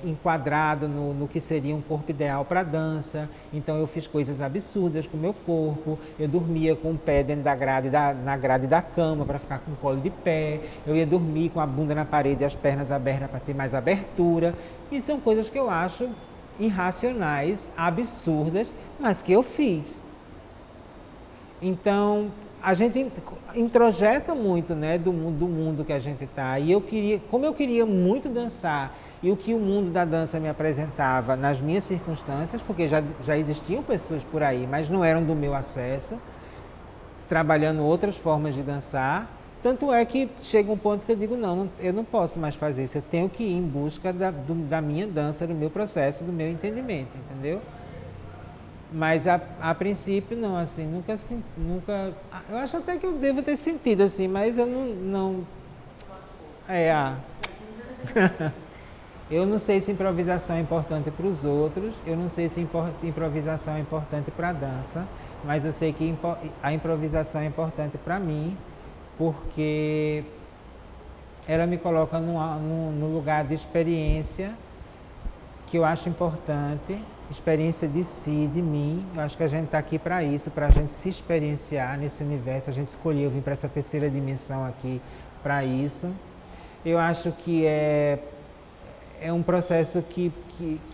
enquadrado no que seria um corpo ideal para dança, então eu fiz coisas absurdas com o meu corpo, eu dormia com o pé dentro na grade da cama para ficar com o colo de pé, eu ia dormir com a bunda na parede e as pernas abertas para ter mais abertura, e são coisas que eu acho irracionais, absurdas, mas que eu fiz. Então, a gente introjeta muito, né, do mundo que a gente está. E como eu queria muito dançar, e o que o mundo da dança me apresentava nas minhas circunstâncias, porque já existiam pessoas por aí, mas não eram do meu acesso, trabalhando outras formas de dançar. Tanto é que chega um ponto que eu digo, não, eu não posso mais fazer isso, eu tenho que ir em busca da minha dança, do meu processo, do meu entendimento, entendeu? Mas a princípio não, assim, nunca. Eu acho até que eu devo ter sentido, assim, mas eu não. Eu não sei se improvisação é importante para os outros, eu não sei se improvisação é importante para a dança, mas eu sei que a improvisação é importante para mim, porque ela me coloca num lugar de experiência que eu acho importante, experiência de si, de mim. Eu acho que a gente está aqui para isso, para a gente se experienciar nesse universo. A gente escolheu vir para essa terceira dimensão aqui para isso. Eu acho que é um processo que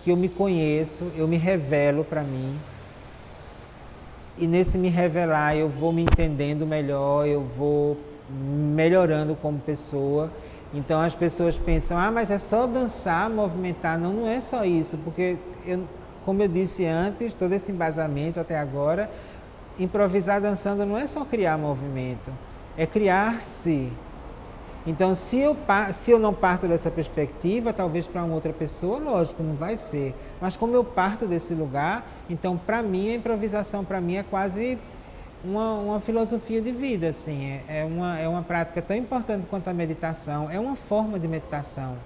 eu me conheço, eu me revelo para mim. E nesse me revelar eu vou me entendendo melhor, eu vou melhorando como pessoa. Então as pessoas pensam, mas é só dançar, movimentar. Não, não é só isso, porque, como eu disse antes, todo esse embasamento até agora, improvisar dançando não é só criar movimento, é criar-se. Então, se eu não parto dessa perspectiva, talvez para uma outra pessoa, lógico, não vai ser. Mas como eu parto desse lugar, então, para mim, a improvisação, para mim, é quase uma filosofia de vida, assim. É uma prática tão importante quanto a meditação, é uma forma de meditação.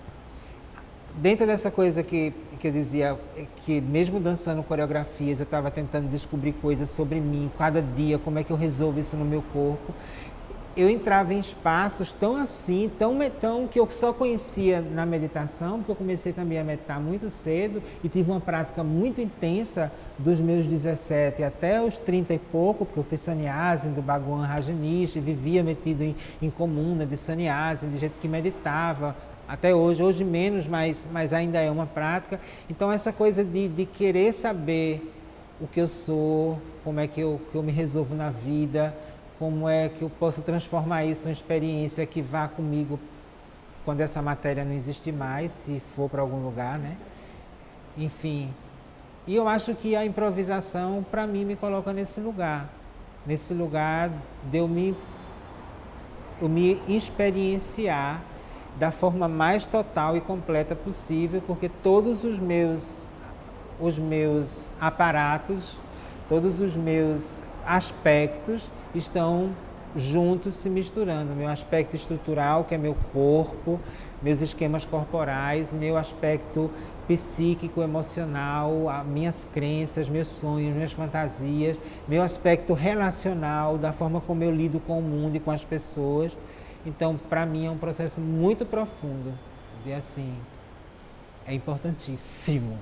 Dentro dessa coisa que eu dizia, que mesmo dançando coreografias, eu estava tentando descobrir coisas sobre mim, cada dia, como é que eu resolvo isso no meu corpo. Eu entrava em espaços tão assim, tão que eu só conhecia na meditação, porque eu comecei também a meditar muito cedo e tive uma prática muito intensa dos meus 17 até os 30 e pouco, porque eu fiz sannyasins do Bhagwan Rajneesh, vivia metido em comuna de sannyasins, de gente que meditava, até hoje menos, mas ainda é uma prática. Então essa coisa de querer saber o que eu sou, como é que eu me resolvo na vida, como é que eu posso transformar isso em experiência que vá comigo quando essa matéria não existe mais, se for para algum lugar, né? Enfim. E eu acho que a improvisação, para mim, me coloca nesse lugar de eu me experienciar da forma mais total e completa possível, porque todos os meus aparatos, todos os meus aspectos estão juntos, se misturando. Meu aspecto estrutural, que é meu corpo, meus esquemas corporais, meu aspecto psíquico, emocional, minhas crenças, meus sonhos, minhas fantasias, meu aspecto relacional, da forma como eu lido com o mundo e com as pessoas. Então, para mim, é um processo muito profundo. E assim, é importantíssimo.